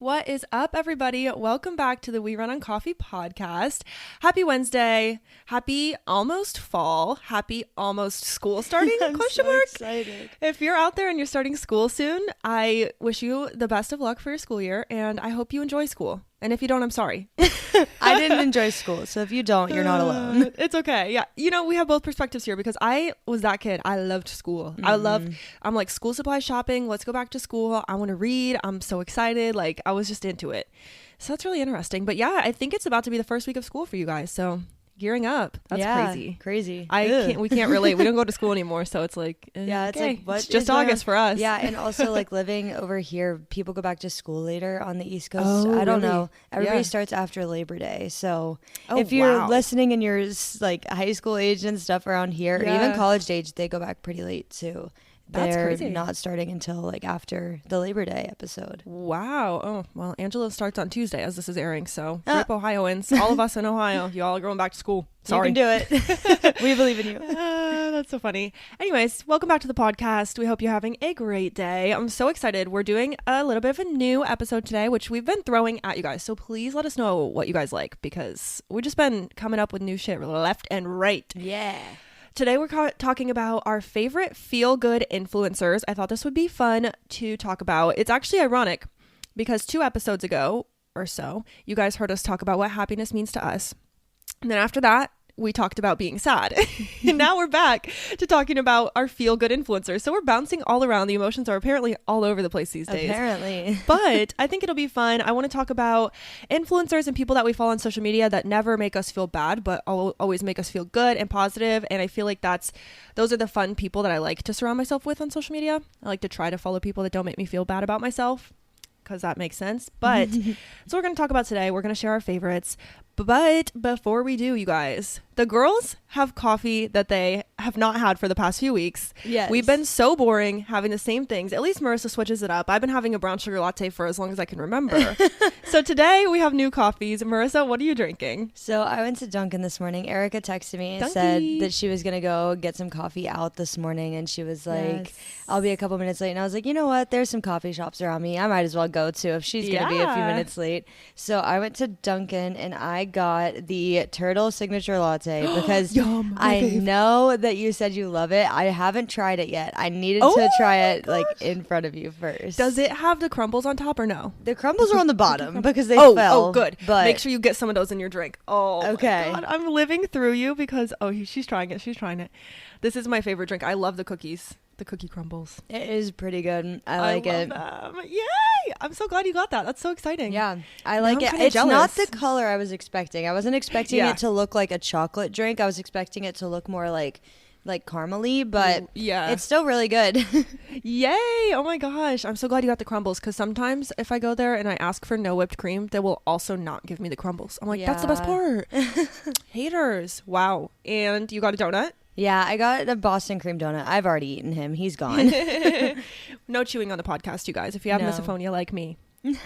What is up, everybody? Welcome back to the We Run on Coffee podcast. Happy Wednesday. Happy almost fall. Happy almost school starting? I'm Question so mark. excited. If you're out there and you're starting school soon, I wish you the best of luck for your school year, and I hope you enjoy school. And if you don't, I'm sorry. I didn't enjoy school, so if you don't, you're not alone. It's okay. Yeah. You know, we have both perspectives here because I was that kid. I loved school. I'm like, school supply shopping. Let's go back to school. I want to read. I'm so excited. Like, I was just into it. So that's really interesting. But yeah, I think it's about to be the first week of school for you guys. So gearing up. That's crazy. We can't relate. We don't go to school anymore. So it's like, it's like, what? It's just August for us. Yeah. And also like living over here, people go back to school later on the East Coast. Oh, I don't really? know. Everybody Yeah. starts after Labor Day. So Oh, if you're wow. listening and you're like high school age and stuff around here, or Yeah. even college age, they go back pretty late too. That's They're crazy. not starting until like after the Labor Day episode. Wow. Oh, well, Angela starts on Tuesday as this is airing. So rip Ohioans, all of us in Ohio, you all are going back to school. Sorry. You can do it. We believe in you. That's so funny. Anyways, welcome back to the podcast. We hope you're having a great day. I'm so excited. We're doing a little bit of a new episode today, which we've been throwing at you guys. So please let us know what you guys like because we've just been coming up with new shit left and right. Yeah. Today we're talking about our favorite feel-good influencers. I thought this would be fun to talk about. It's actually ironic because 2 episodes ago or so, you guys heard us talk about what happiness means to us. And then after that, we talked about being sad. And now we're back to talking about our feel-good influencers. So we're bouncing all around. The emotions are apparently all over the place these days. Apparently. But I think it'll be fun. I want to talk about influencers and people that we follow on social media that never make us feel bad, but always make us feel good and positive. And I feel like those are the fun people that I like to surround myself with on social media. I like to try to follow people that don't make me feel bad about myself, because that makes sense. But so we're going to talk about today. We're going to share our favorites. But before we do, you guys, the girls have coffee that they have not had for the past few weeks. Yes. We've been so boring having the same things. At least Marissa switches it up. I've been having a brown sugar latte for as long as I can remember. So today we have new coffees. Marissa, what are you drinking? So I went to Dunkin' this morning. Arika texted me and Dunky. said that she was going to go get some coffee out this morning. And she was like, I'll be a couple minutes late. And I was like, you know what? There's some coffee shops around me. I might as well go too if she's going to be a few minutes late. So I went to Dunkin' and I got the turtle signature latte because Yum, I fave. know that you said you love it. I haven't tried it yet. I needed to try it like in front of you first. Does it have the crumbles on top or no? The crumbles are on the bottom because they fell. Oh, good. But make sure you get some of those in your drink. Oh, Okay. my God. I'm living through you because, she's trying it. She's trying it. This is my favorite drink. I love the cookies, the cookie crumbles. it is pretty good. I like it. Love them. Yay! I'm so glad you got that. That's so exciting. Yeah, I like I'm it. kinda It's not jealous. the color I was expecting. I wasn't expecting Yeah. it to look like a chocolate drink. I was expecting it to look more like caramely, but Yeah. it's still really good. Yay! Oh my gosh. I'm so glad you got the crumbles because sometimes if I go there and I ask for no whipped cream, they will also not give me the crumbles. I'm like, that's the best part. Haters. Wow. And you got a donut? Yeah, I got a Boston cream donut. I've already eaten him. He's gone. No chewing on the podcast, you guys. If you have No. misophonia like me, I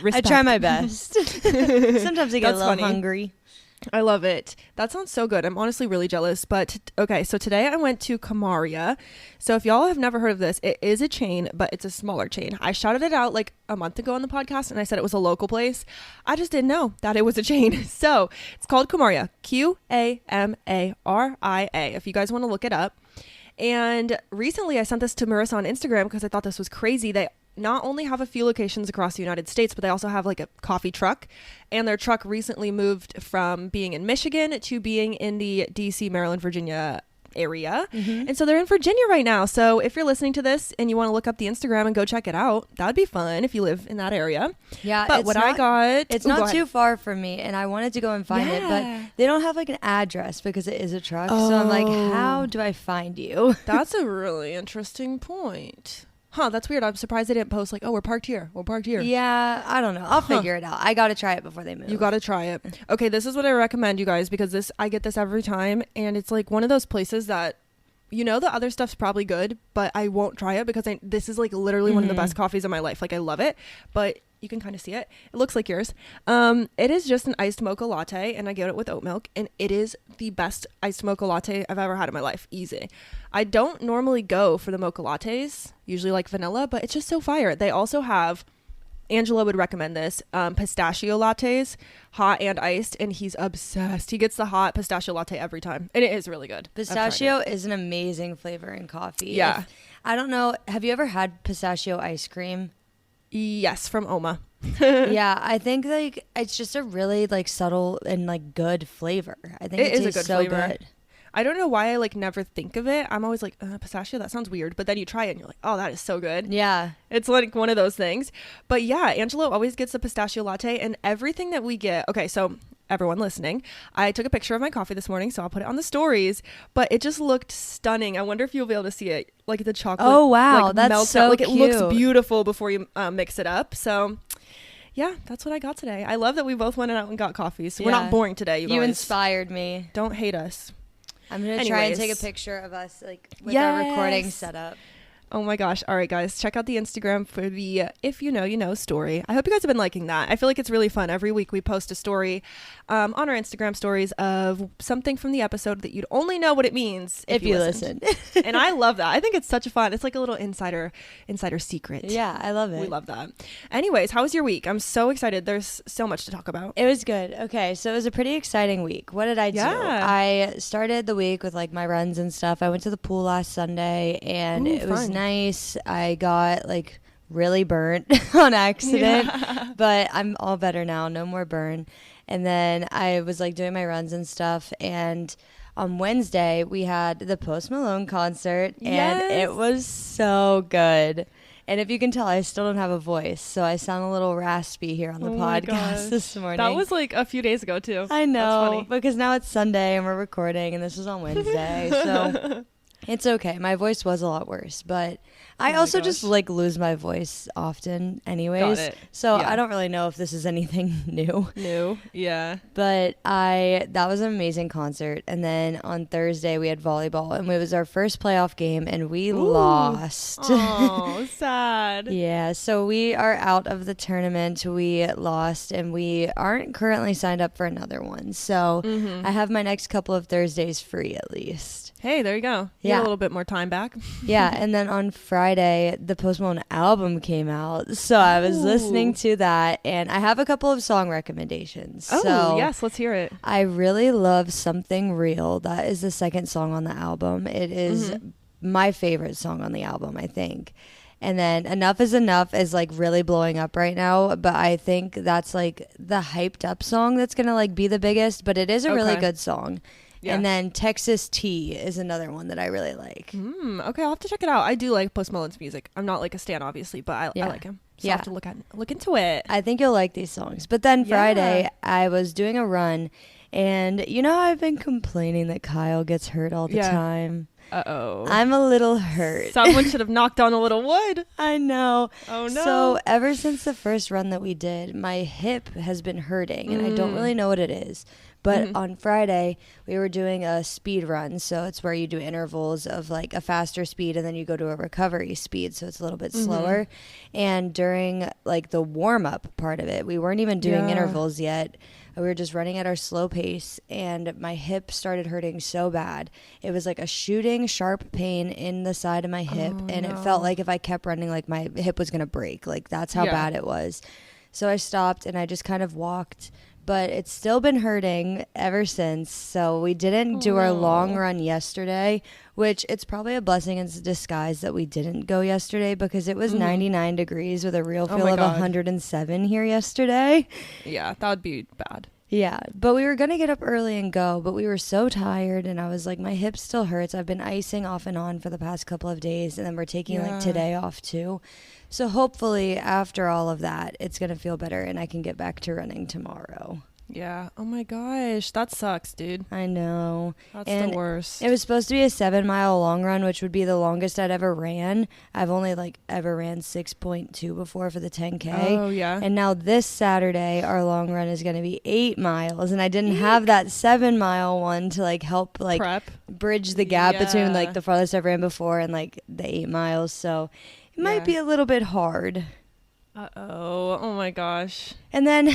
respect. try my best. Sometimes I get a That's little funny. hungry. I love it. That sounds so good. I'm honestly really jealous. But okay, so today I went to Kamaria. So if y'all have never heard of this, it is a chain, but it's a smaller chain. I shouted it out like a month ago on the podcast and I said it was a local place. I just didn't know that it was a chain. So it's called Kamaria. Qamaria. If you guys want to look it up. And recently I sent this to Marissa on Instagram because I thought this was crazy. They not only have a few locations across the United States, but they also have like a coffee truck. And their truck recently moved from being in Michigan to being in the DC, Maryland, Virginia area. And so they're in Virginia right now. So if you're listening to this and you want to look up the Instagram and go check it out, that'd be fun if you live in that area. Yeah, But it's what not, I got... It's Ooh, go not ahead. too far from me, and I wanted to go and find it, Yeah. but they don't have like an address because it is a truck. So I'm like, how do I find you? That's a really interesting point. Huh, that's weird. I'm surprised they didn't post like, oh, we're parked here. We're parked here. Yeah, I don't know. I'll figure it out. I got to try it before they move. You got to try it. Okay, this is what I recommend, you guys, because I get this every time, and it's like one of those places that, you know, the other stuff's probably good, but I won't try it because this is like literally one of the best coffees of my life. Like I love it, but you can kind of see it. It looks like yours. It is just an iced mocha latte, and I get it with oat milk, and it is the best iced mocha latte I've ever had in my life. Easy. I don't normally go for the mocha lattes, usually like vanilla, but it's just so fire. They also have Angelo would recommend this, pistachio lattes, hot and iced, and he's obsessed. He gets the hot pistachio latte every time, and it is really good. Pistachio is an amazing flavor in coffee. Yeah. I don't know. Have you ever had pistachio ice cream? Yes, from Oma. Yeah, I think like it's just a really like subtle and like good flavor. I think it is a good flavor. Good. I don't know why I like never think of it. I'm always like, pistachio, that sounds weird. But then you try it and you're like, oh, that is so good. Yeah. It's like one of those things. But yeah, Angelo always gets a pistachio latte, and everything that we get. Okay, so everyone listening, I took a picture of my coffee this morning, so I'll put it on the stories. But it just looked stunning. I wonder if you'll be able to see it. Like the chocolate. Oh, wow. Like, that's melts so out. Like cute. it looks beautiful before you mix it up. So yeah, that's what I got today. I love that we both went out and got coffee. So we're not boring today. You inspired me. Don't hate us. I'm going to try and take a picture of us like with our recording setup. Oh my gosh. All right, guys. Check out the Instagram for the If You Know, You Know story. I hope you guys have been liking that. I feel like it's really fun. Every week we post a story on our Instagram stories of something from the episode that you'd only know what it means if you listen. And I love that. I think it's such a fun. It's like a little insider secret. Yeah, I love it. We love that. Anyways, how was your week? I'm so excited. There's so much to talk about. It was good. Okay, so it was a pretty exciting week. What did I do? I started the week with like my runs and stuff. I went to the pool last Sunday, and it was nice. I got like really burnt on accident, but I'm all better now. No more burn. And then I was like doing my runs and stuff, and on Wednesday we had the Post Malone concert, and it was so good. And if you can tell, I still don't have a voice, so I sound a little raspy here on the podcast this morning. That was like a few days ago too. I know, because now it's Sunday and we're recording, and this was on Wednesday, so it's okay. My voice was a lot worse, but I also just like lose my voice often anyways. So I don't really know if this is anything new. Yeah. But that was an amazing concert. And then on Thursday we had volleyball, and it was our first playoff game, and we lost. Oh, sad. Yeah. So we are out of the tournament. We lost, and we aren't currently signed up for another one. So I have my next couple of Thursdays free at least. Hey, there you go. You get a little bit more time back. Yeah, and then on Friday, the Post Malone album came out, so I was listening to that, and I have a couple of song recommendations. Oh, so yes, let's hear it. I really love Something Real. That is the second song on the album. It is my favorite song on the album, I think. And then Enough is Enough is like really blowing up right now, but I think that's like the hyped up song that's going to like be the biggest, but it is a really good song. Yeah. And then Texas Tea is another one that I really like. Okay, I'll have to check it out. I do like Post Malone's music. I'm not like a stan, obviously, but I like him. So I'll have to look into it. I think you'll like these songs. But then Friday, I was doing a run, and you know how I've been complaining that Kyle gets hurt all the time? Uh-oh. I'm a little hurt. Someone should have knocked on a little wood. I know. Oh, no. So ever since the first run that we did, my hip has been hurting, and I don't really know what it is. But on Friday, we were doing a speed run. So it's where you do intervals of like a faster speed, and then you go to a recovery speed. So it's a little bit slower. And during like the warm up part of it, we weren't even doing intervals yet. We were just running at our slow pace, and my hip started hurting so bad. It was like a shooting sharp pain in the side of my hip. And it felt like if I kept running, like my hip was going to break. Like that's how bad it was. So I stopped, and I just kind of walked. But it's still been hurting ever since. So we didn't do our long run yesterday, which it's probably a blessing in disguise that we didn't go yesterday, because it was 99 degrees with a real feel of 107 here yesterday. Yeah, that would be bad. Yeah, but we were going to get up early and go, but we were so tired, and I was like, my hip still hurts. I've been icing off and on for the past couple of days, and then we're taking like today off too. So hopefully after all of that, it's going to feel better, and I can get back to running tomorrow. Yeah. Oh my gosh. That sucks, dude. I know. That's the worst. It was supposed to be a 7-mile long run, which would be the longest I'd ever ran. I've only like ever ran 6.2 before for the 10K. Oh, yeah. And now this Saturday, our long run is going to be 8 miles. And I didn't have that 7-mile one to like help like bridge the gap between like the farthest I've ran before and like the 8 miles. So it might be a little bit hard. Uh-oh. Oh my gosh. And then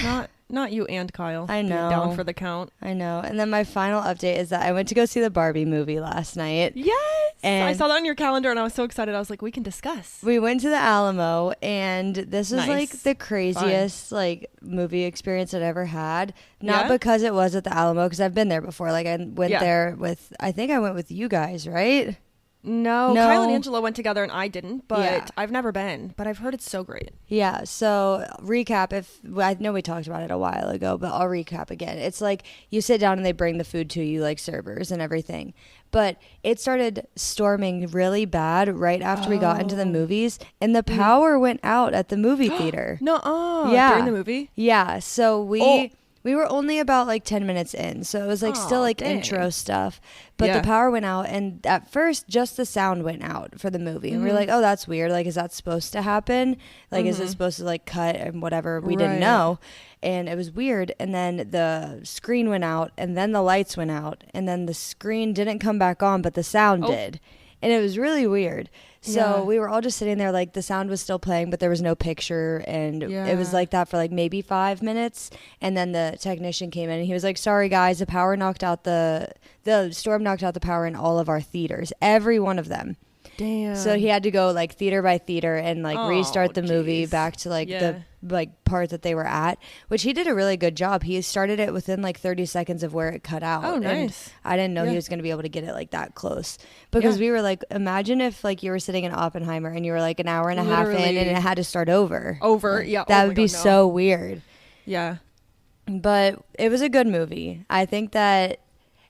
not you and Kyle. I know. Down for the count. I know. And then my final update is that I went to go see the Barbie movie last night. Yes. And I saw that on your calendar and I was so excited. I was like, we can discuss. We went to the Alamo, and this was like the craziest like movie experience I'd ever had. Not because it was at the Alamo, because I've been there before. Like I went there with, I think I went with you guys, right? No, Kyle and Angela went together and I didn't, but I've never been, but I've heard it's so great. Yeah, so recap, I know we talked about it a while ago, but I'll recap again. It's like you sit down and they bring the food to you, like servers and everything. But it started storming really bad right after we got into the movies, and the power went out at the movie theater. During the movie? Yeah, so we were only about like 10 minutes in, so it was like still like intro stuff, but the power went out, and at first just the sound went out for the movie, and we were like, oh, that's weird, like is that supposed to happen, like is it supposed to like cut and whatever, we didn't know, and it was weird. And then the screen went out, and then the lights went out, and then the screen didn't come back on, but the sound did, and it was really weird. So we were all just sitting there, like the sound was still playing, but there was no picture. And it was like that for like maybe 5 minutes. And then the technician came in and he was like, sorry guys, the storm knocked out the power in all of our theaters, every one of them. Damn. So he had to go like theater by theater and like restart the movie back to like the like part that they were at, which he did a really good job. He started it within like 30 seconds of where it cut out. Oh, nice. And I didn't know he was going to be able to get it like that close, because we were like, imagine if like you were sitting in Oppenheimer and you were like an hour and a half in and it had to start over. That would be so weird. Yeah. But it was a good movie. I think that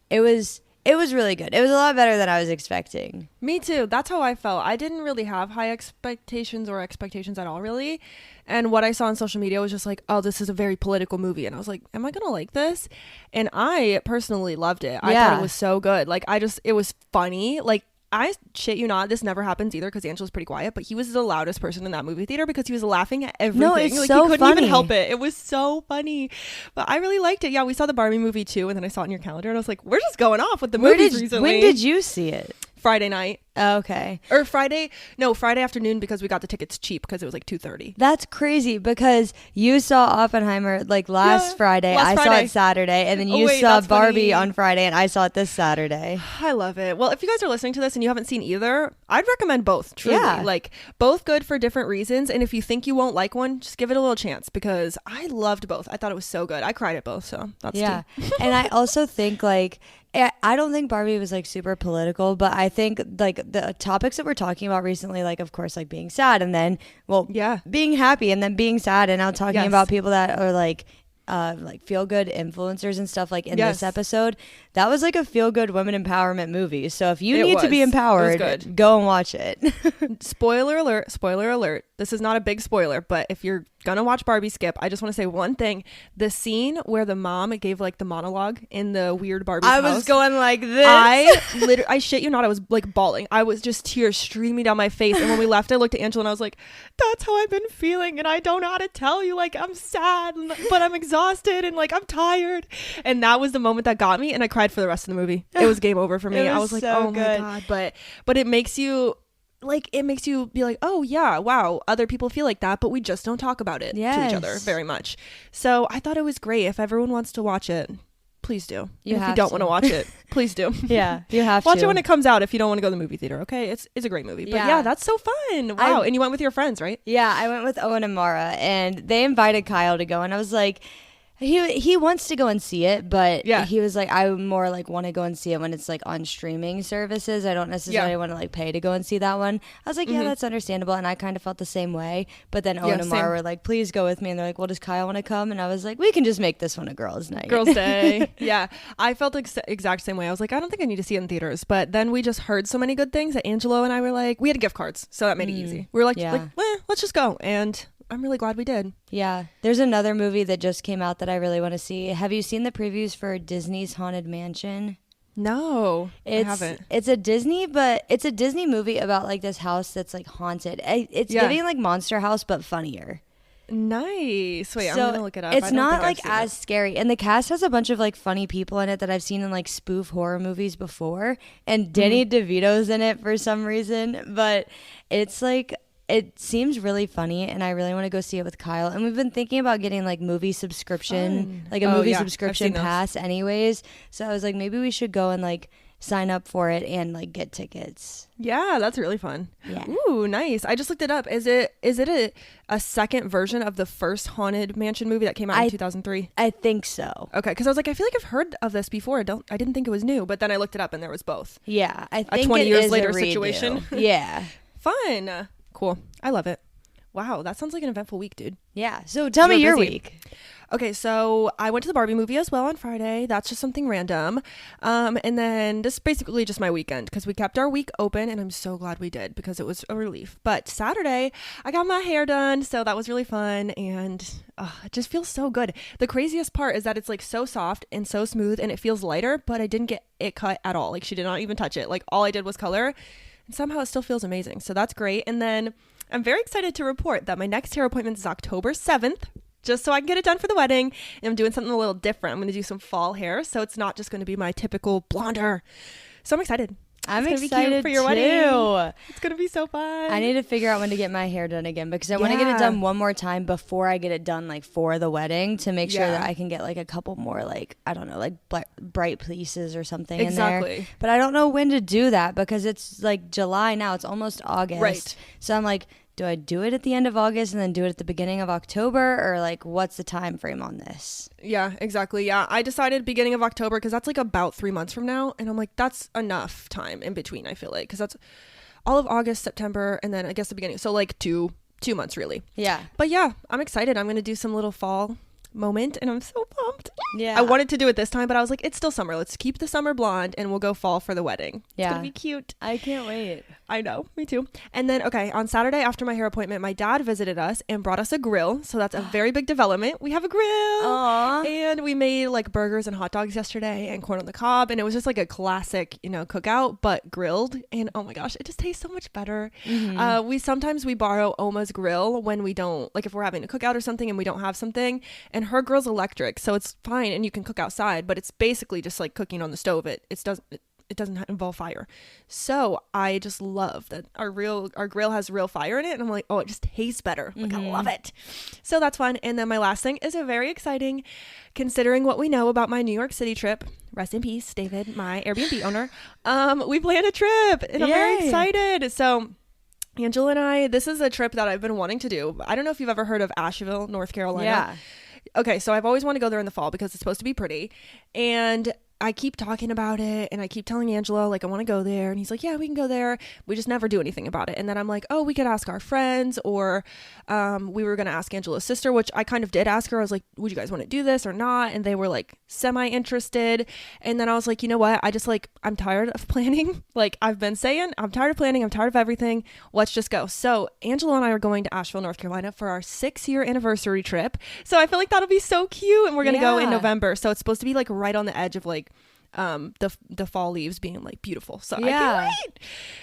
it was really good. It was a lot better than I was expecting. Me too. That's how I felt. I didn't really have high expectations or expectations at all, really. And what I saw on social media was just like, oh, this is a very political movie. And I was like, am I going to like this? And I personally loved it. I thought it was so good. Like, it was funny. Like, I shit you not, this never happens either, because Angela's pretty quiet, but he was the loudest person in that movie theater because he was laughing at everything. No, it's like, so he couldn't funny. even help it. It was so funny. But I really liked it. Yeah, we saw the Barbie movie too, and then I saw it on your calendar, and I was like, we're just going off with the movies recently. When did you see it? Friday night. Oh, okay. Or Friday afternoon, because we got the tickets cheap because it was like 2:30. That's crazy, because you saw Oppenheimer like last Friday. I saw it Saturday, and then you saw Barbie on Friday, and I saw it this Saturday. I love it. Well, if you guys are listening to this and you haven't seen either, I'd recommend both. Truly. Yeah. Like, both good for different reasons. And if you think you won't like one, just give it a little chance, because I loved both. I thought it was so good. I cried at both, so that's two. And I also think like, I don't think Barbie was like super political, but I think like the topics that we're talking about recently, like of course like being sad, and then being happy, and then being sad, and now talking about people that are like feel good influencers and stuff, like in this episode, that was like a feel good women empowerment movie. So if you need to be empowered, go and watch it. Spoiler alert. This is not a big spoiler, but if you're gonna watch Barbie, skip. I just want to say one thing: the scene where the mom gave like the monologue in the weird Barbie house, was going like this. I shit you not, I was like bawling. I was just tears streaming down my face. And when we left, I looked at Angela and I was like, that's how I've been feeling, and I don't know how to tell you. Like, I'm sad, but I'm exhausted, and like I'm tired. And that was the moment that got me, and I cried for the rest of the movie. It was game over for me. I was like, oh my god. But it makes you be like, oh yeah, wow, other people feel like that, but we just don't talk about it to each other very much. So I thought it was great. If everyone wants to watch it, please do. If you don't want to watch it, please do. Yeah, you have watch to it when it comes out if you don't want to go to the movie theater. Okay, it's a great movie. But yeah, that's so fun. Wow. And you went with your friends, right? Yeah, I went with Owen and Mara, and they invited Kyle to go, and I was like, he wants to go and see it, but he was like, I more like want to go and see it when it's like on streaming services. I don't necessarily want to like pay to go and see that one. I was like, that's understandable, and I kind of felt the same way. But then Owen and Mara were like, please go with me, and they're like, well, does Kyle want to come? And I was like, we can just make this one a girls' night. Girls' day. Yeah, I felt the exact same way. I was like, I don't think I need to see it in theaters. But then we just heard so many good things that Angelo and I were like, we had gift cards, so that made it easy. We were like, let's just go. And I'm really glad we did. Yeah. There's another movie that just came out that I really want to see. Have you seen the previews for Disney's Haunted Mansion? No, I haven't. It's a Disney movie about like this house that's like haunted. It's giving like Monster House, but funnier. Nice. Wait, I'm gonna look it up. It's not like as scary, and the cast has a bunch of like funny people in it that I've seen in like spoof horror movies before, and Danny DeVito's in it for some reason. But it's like, it seems really funny, and I really want to go see it with Kyle. And we've been thinking about getting like movie subscription, like a movie subscription pass anyways. So I was like, maybe we should go and like sign up for it and like get tickets. Yeah, that's really fun. Yeah. Ooh, nice. I just looked it up. Is it a second version of the first Haunted Mansion movie that came out in 2003? I think so. Okay, because I was like, I feel like I've heard of this before. I didn't think it was new, but then I looked it up and there was both. Yeah, I think a 20 it years is later a redo. situation. Yeah. Fun. Cool. I love it. Wow, that sounds like an eventful week, dude. Yeah. So tell me your week. Okay, so I went to the Barbie movie as well on Friday. That's just something random. And then this is basically just my weekend because we kept our week open and I'm so glad we did because it was a relief. But Saturday, I got my hair done. So that was really fun and it just feels so good. The craziest part is that it's like so soft and so smooth and it feels lighter, but I didn't get it cut at all. Like she did not even touch it. Like all I did was color and somehow it still feels amazing. So that's great. And then I'm very excited to report that my next hair appointment is October 7th. Just so I can get it done for the wedding. And I'm doing something a little different. I'm going to do some fall hair. So it's not just going to be my typical blonde hair. So I'm excited. I'm excited for your wedding. It's going to be so fun. I need to figure out when to get my hair done again because I want to get it done one more time before I get it done like for the wedding to make sure that I can get like a couple more like, I don't know, like bright pieces or something in there. But I don't know when to do that because it's like July now. It's almost August. Right. So I'm like, do I do it at the end of August and then do it at the beginning of October or like what's the time frame on this? Yeah, exactly. Yeah, I decided beginning of October because that's like about 3 months from now. And I'm like, that's enough time in between, I feel like. Because that's all of August, September, and then I guess the beginning. So like two months really. Yeah. But yeah, I'm excited. I'm going to do some little fall moment and I'm so pumped. Yeah. I wanted to do it this time, but I was like, it's still summer. Let's keep the summer blonde and we'll go fall for the wedding. Yeah. It's gonna be cute. I can't wait. I know, me too. And then on Saturday after my hair appointment, my dad visited us and brought us a grill. So that's a very big development. We have a grill. Aww. And we made like burgers and hot dogs yesterday and corn on the cob. And it was just like a classic, cookout, but grilled. And oh my gosh, it just tastes so much better. Mm-hmm. We borrow Oma's grill when we don't, like if we're having a cookout or something and we don't have something. And her grill's electric, so it's fine and you can cook outside, but it's basically just like cooking on the stove. It doesn't involve fire. So I just love that our grill has real fire in it, and I'm like, oh, it just tastes better. Like I love it. So that's fun. And then my last thing is a very exciting, considering what we know about my New York City trip. Rest in peace, David, my Airbnb owner. We planned a trip and I'm very excited. So Angela and I, this is a trip that I've been wanting to do. I don't know if you've ever heard of Asheville, North Carolina. Yeah. Okay, so I've always wanted to go there in the fall because it's supposed to be pretty. And I keep talking about it and I keep telling Angelo, like, I want to go there. And he's like, yeah, we can go there. We just never do anything about it. And then I'm like, oh, we could ask our friends, or we were going to ask Angelo's sister, which I kind of did ask her. I was like, would you guys want to do this or not? And they were like semi-interested. And then I was like, you know what? I'm tired of planning. Like I've been saying, I'm tired of planning. I'm tired of everything. Let's just go. So Angelo and I are going to Asheville, North Carolina for our 6-year anniversary trip. So I feel like that'll be so cute. And we're going to go in November. So it's supposed to be like right on the edge of like, the fall leaves being like beautiful. So I can't wait.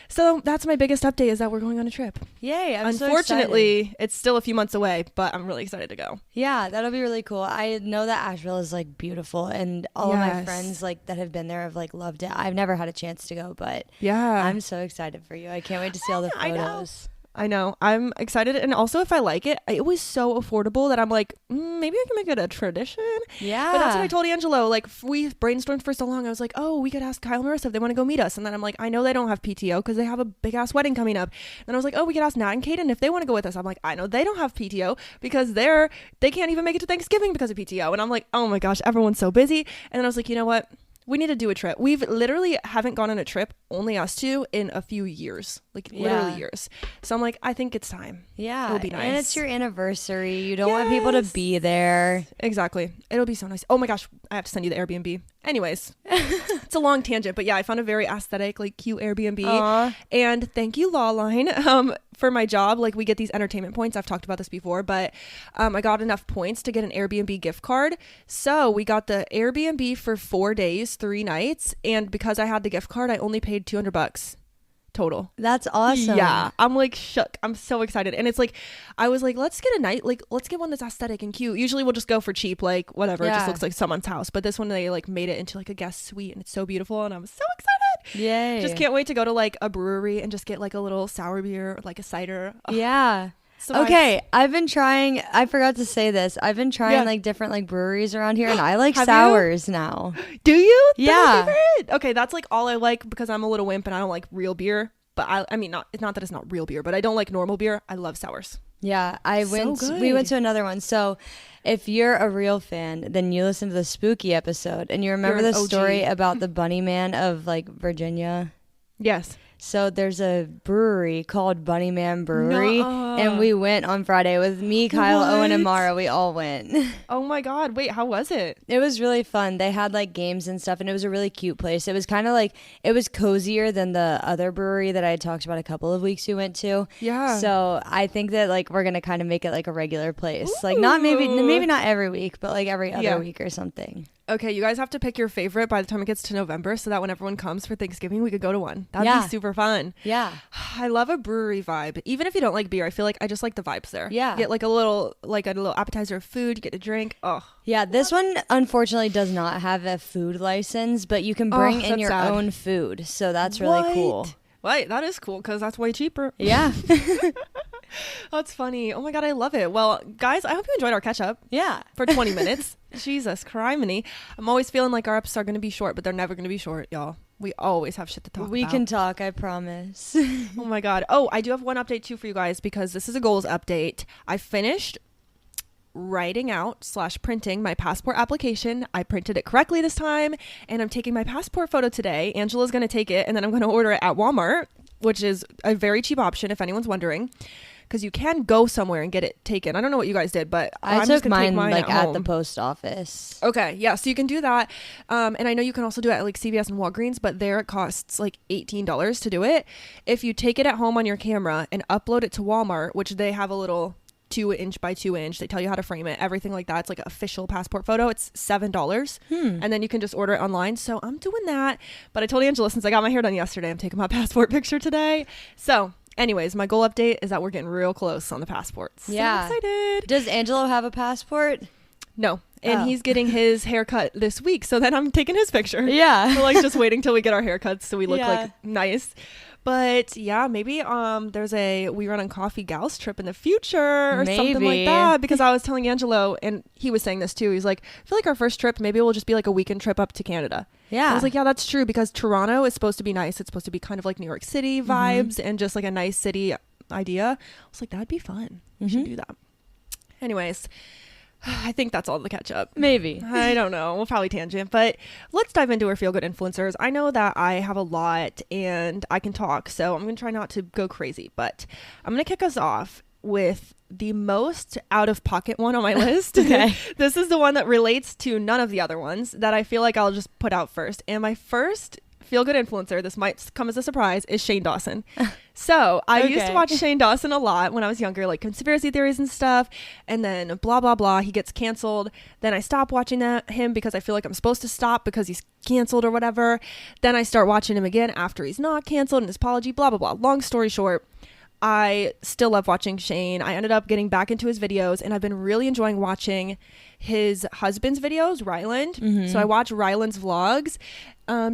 So that's my biggest update, is that we're going on a trip. Yay. Unfortunately, it's still a few months away, but I'm really excited to go. Yeah, that'll be really cool. I know that Asheville is like beautiful, and all of my friends like that have been there have like loved it. I've never had a chance to go, but I'm so excited for you. I can't wait to see all the photos. I know. I'm excited. And also, if I like it, it was so affordable that I'm like, maybe I can make it a tradition. Yeah. But that's what I told Angelo. Like, we brainstormed for so long. I was like, oh, we could ask Kyle and Marissa if they want to go meet us. And then I'm like, I know they don't have PTO because they have a big ass wedding coming up. And I was like, oh, we could ask Nat and Kaden if they want to go with us. I'm like, I know they don't have PTO because they can't even make it to Thanksgiving because of PTO. And I'm like, oh my gosh, everyone's so busy. And then I was like, you know what? We need to do a trip. We've literally haven't gone on a trip, only us two, in a few years. Like literally years. So I'm like, I think it's time. Yeah. It'll be nice. And it's your anniversary. You don't want people to be there. Exactly. It'll be so nice. Oh my gosh. I have to send you the Airbnb. Anyways, it's a long tangent, but yeah, I found a very aesthetic, like cute Airbnb. Aww. And thank you, Lawline, for my job. Like we get these entertainment points. I've talked about this before, but I got enough points to get an Airbnb gift card. So we got the Airbnb for 4 days, 3 nights. And because I had the gift card, I only paid $200 total. That's awesome. Yeah. I'm like shook. I'm so excited. And it's like, I was like, let's get a night, like let's get one that's aesthetic and cute. Usually we'll just go for cheap, like whatever. It just looks like someone's house. But this one, they like made it into like a guest suite and it's so beautiful. And I'm so excited. Yay. Just can't wait to go to like a brewery and just get like a little sour beer, like a cider. Ugh. Yeah. So okay, I've been trying, I forgot to say this. I've been trying like different like breweries around here, and I like sours now. Do you? Yeah. Okay, that's like all I like because I'm a little wimp and I don't like real beer. But I mean, it's not that it's not real beer, but I don't like normal beer. I love sours. Yeah, we went to another one. So if you're a real fan, then you listen to the spooky episode and you remember the story about the bunny man of like Virginia. Yes. So there's a brewery called Bunny Man Brewery, and we went on Friday with me, Kyle, Owen, and Mara. We all went. Oh my God. Wait, how was it? It was really fun. They had like games and stuff, and it was a really cute place. It was kind of like, it was cozier than the other brewery that I had talked about a couple of weeks we went to. Yeah. So I think that like we're going to kind of make it like a regular place. Ooh. Like not maybe not every week, but like every other week or something. Okay, you guys have to pick your favorite by the time it gets to November so that when everyone comes for Thanksgiving, we could go to one. That'd be super fun. Yeah. I love a brewery vibe. Even if you don't like beer, I feel like I just like the vibes there. Yeah. You get like a little appetizer of food, you get a drink. Oh. Yeah, this one unfortunately does not have a food license, but you can bring in your own food. So that's really cool. Wait, that is cool because that's way cheaper. Yeah. That's funny. Oh my God, I love it. Well, guys, I hope you enjoyed our catch up. Yeah. For 20 minutes. Jesus criminy. I'm always feeling like our episodes are going to be short, but they're never going to be short, y'all. We always have shit to talk about. We can talk, I promise. Oh my God. Oh, I do have one update too for you guys because this is a goals update. I finished writing out / printing my passport application. I printed it correctly this time, and I'm taking my passport photo today. Angela's going to take it, and then I'm going to order it at Walmart, which is a very cheap option if anyone's wondering. Because you can go somewhere and get it taken. I don't know what you guys did, but I took mine like at the post office. Okay, yeah, so you can do that. And I know you can also do it at like CVS and Walgreens, but there it costs like $18 to do it. If you take it at home on your camera and upload it to Walmart, which they have a little 2" by 2". They tell you how to frame it, everything like that. It's like an official passport photo. It's $7. And then you can just order it online. So I'm doing that. But I told Angela, since I got my hair done yesterday, I'm taking my passport picture today. So anyways, my goal update is that we're getting real close on the passports. Yeah. So excited. Does Angelo have a passport? No. And he's getting his haircut this week. So then I'm taking his picture. Yeah. So like just waiting till we get our haircuts so we look like nice. But yeah, maybe there's we run on coffee gals trip in the future or something like that. Because I was telling Angelo, and he was saying this too. He's like, I feel like our first trip, maybe it will just be like a weekend trip up to Canada. Yeah. I was like, yeah, that's true, because Toronto is supposed to be nice. It's supposed to be kind of like New York City vibes and just like a nice city idea. I was like, that'd be fun. We should do that. Anyways, I think that's all the catch up. Maybe. I don't know. We'll probably tangent, but let's dive into our feel good influencers. I know that I have a lot and I can talk, so I'm going to try not to go crazy, but I'm going to kick us off with the most out of pocket one on my list. Okay. This is the one that relates to none of the other ones that I feel like I'll just put out first. And my first feel good influencer, this might come as a surprise, is Shane Dawson. So I used to watch Shane Dawson a lot when I was younger, like conspiracy theories and stuff. And then blah, blah, blah. He gets canceled. Then I stop watching him because I feel like I'm supposed to stop because he's canceled or whatever. Then I start watching him again after he's not canceled and his apology, blah, blah, blah. Long story short, I still love watching Shane. I ended up getting back into his videos, and I've been really enjoying watching his husband's videos, Ryland. So I watch Ryland's vlogs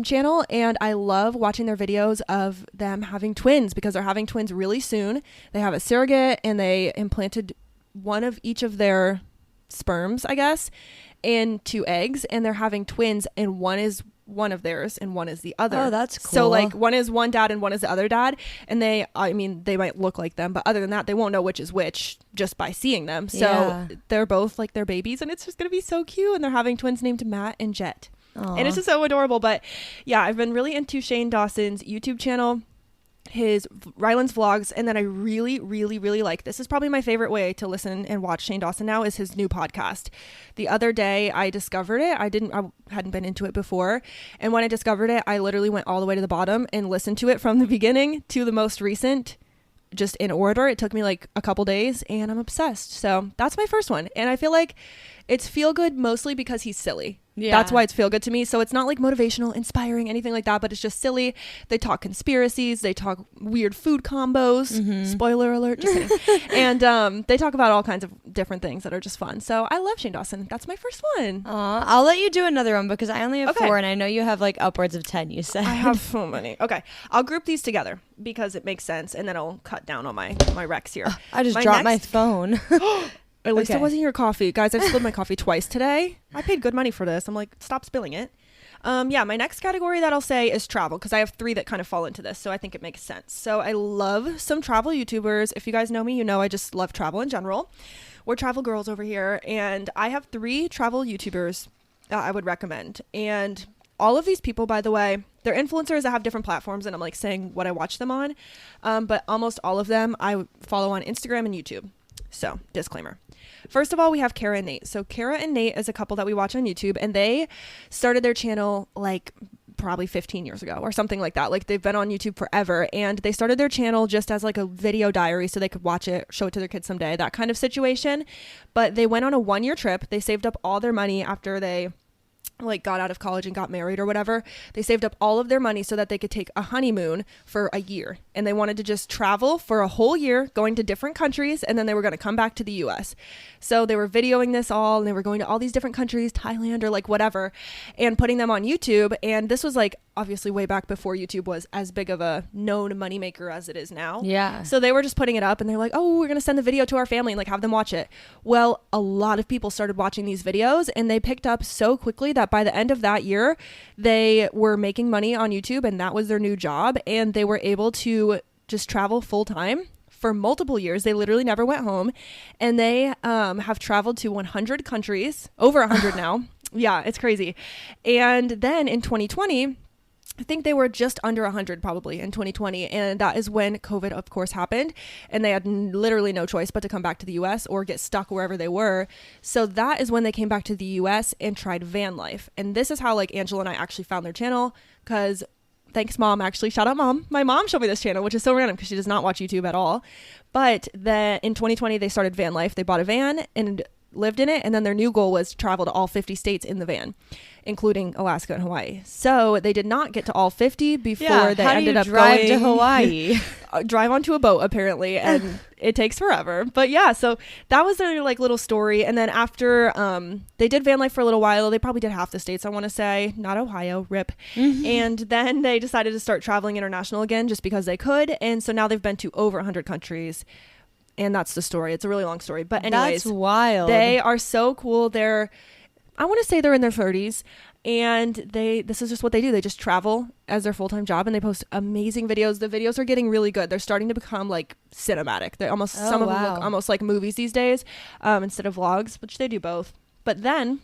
channel, and I love watching their videos of them having twins because they're having twins really soon. They have a surrogate, and they implanted one of each of their sperms, I guess, into eggs, and they're having twins, and one is one of theirs and one is the other. Oh, that's cool. So like one is one dad and one is the other dad, and they might look like them, but other than that they won't know which is which just by seeing them. So they're both like their babies, and it's just gonna be so cute. And they're having twins named Matt and Jet. Aww. And it's just so adorable. But yeah, I've been really into Shane Dawson's YouTube channel, his Ryland's vlogs, and then I really, really, really like, this is probably my favorite way to listen and watch Shane Dawson now, is his new podcast. The other day I discovered it. I hadn't been into it before, and when I discovered it, I literally went all the way to the bottom and listened to it from the beginning to the most recent, just in order. It took me like a couple days, and I'm obsessed. So that's my first one, and I feel like it's feel good mostly because he's silly. That's why it's feel good to me. So it's not like motivational, inspiring, anything like that, but it's just silly. They talk conspiracies. They talk weird food combos. Spoiler alert. Just kidding. And they talk about all kinds of different things that are just fun. So I love Shane Dawson. That's my first one. I'll let you do another one because I only have 4 and I know you have like upwards of 10, you said. I have so many. Okay. I'll group these together because it makes sense, and then I'll cut down on my recs here. I just dropped my phone. At least it wasn't your coffee. Guys, I've spilled my coffee twice today. I paid good money for this. I'm like, stop spilling it. My next category that I'll say is travel, because I have 3 that kind of fall into this, so I think it makes sense. So I love some travel YouTubers. If you guys know me, you know I just love travel in general. We're travel girls over here, and I have 3 travel YouTubers I would recommend. And all of these people, by the way, they're influencers that have different platforms, and I'm like saying what I watch them on. But almost all of them I follow on Instagram and YouTube. So, disclaimer. First of all, we have Kara and Nate. So Kara and Nate is a couple that we watch on YouTube, and they started their channel like probably 15 years ago or something like that. Like they've been on YouTube forever, and they started their channel just as like a video diary so they could watch it, show it to their kids someday, that kind of situation. But they went on a 1-year trip. They saved up all their money after they like got out of college and got married or whatever. They saved up all of their money so that they could take a honeymoon for a year, and they wanted to just travel for a whole year, going to different countries, and then they were going to come back to the US. So they were videoing this all, and they were going to all these different countries, Thailand or like whatever, and putting them on YouTube. And this was like obviously way back before YouTube was as big of a known moneymaker as it is now. Yeah. So they were just putting it up, and they're like, oh, we're going to send the video to our family and like have them watch it. Well, a lot of people started watching these videos, and they picked up so quickly that by the end of that year, they were making money on YouTube, and that was their new job. And they were able to just travel full time for multiple years. They literally never went home, and they have traveled to 100 countries, over 100 now. Yeah, it's crazy. And then in 2020, I think they were just under 100 probably in 2020. And that is when COVID, of course, happened. And they had literally no choice but to come back to the US or get stuck wherever they were. So that is when they came back to the US and tried van life. And this is how like Angela and I actually found their channel, because thanks, Mom. Actually, shout out, Mom. My mom showed me this channel, which is so random because she does not watch YouTube at all. But then in 2020, they started van life. They bought a van and lived in it, and then their new goal was to travel to all 50 states in the van, including Alaska and Hawaii. So they did not get to all 50 before they ended up going to Hawaii. Drive onto a boat apparently, and it takes forever. But yeah, so that was their like little story. And then after they did van life for a little while, they probably did half the states, I want to say, not Ohio, rip. And then they decided to start traveling international again just because they could. And so now they've been to over 100 countries. And that's the story. It's a really long story. But anyways, that's wild. They are so cool. I want to say they're in their 30s, and this is just what they do. They just travel as their full-time job, and they post amazing videos. The videos are getting really good. They're starting to become like cinematic. They're almost, some of them look almost like movies these days, instead of vlogs, which they do both. But then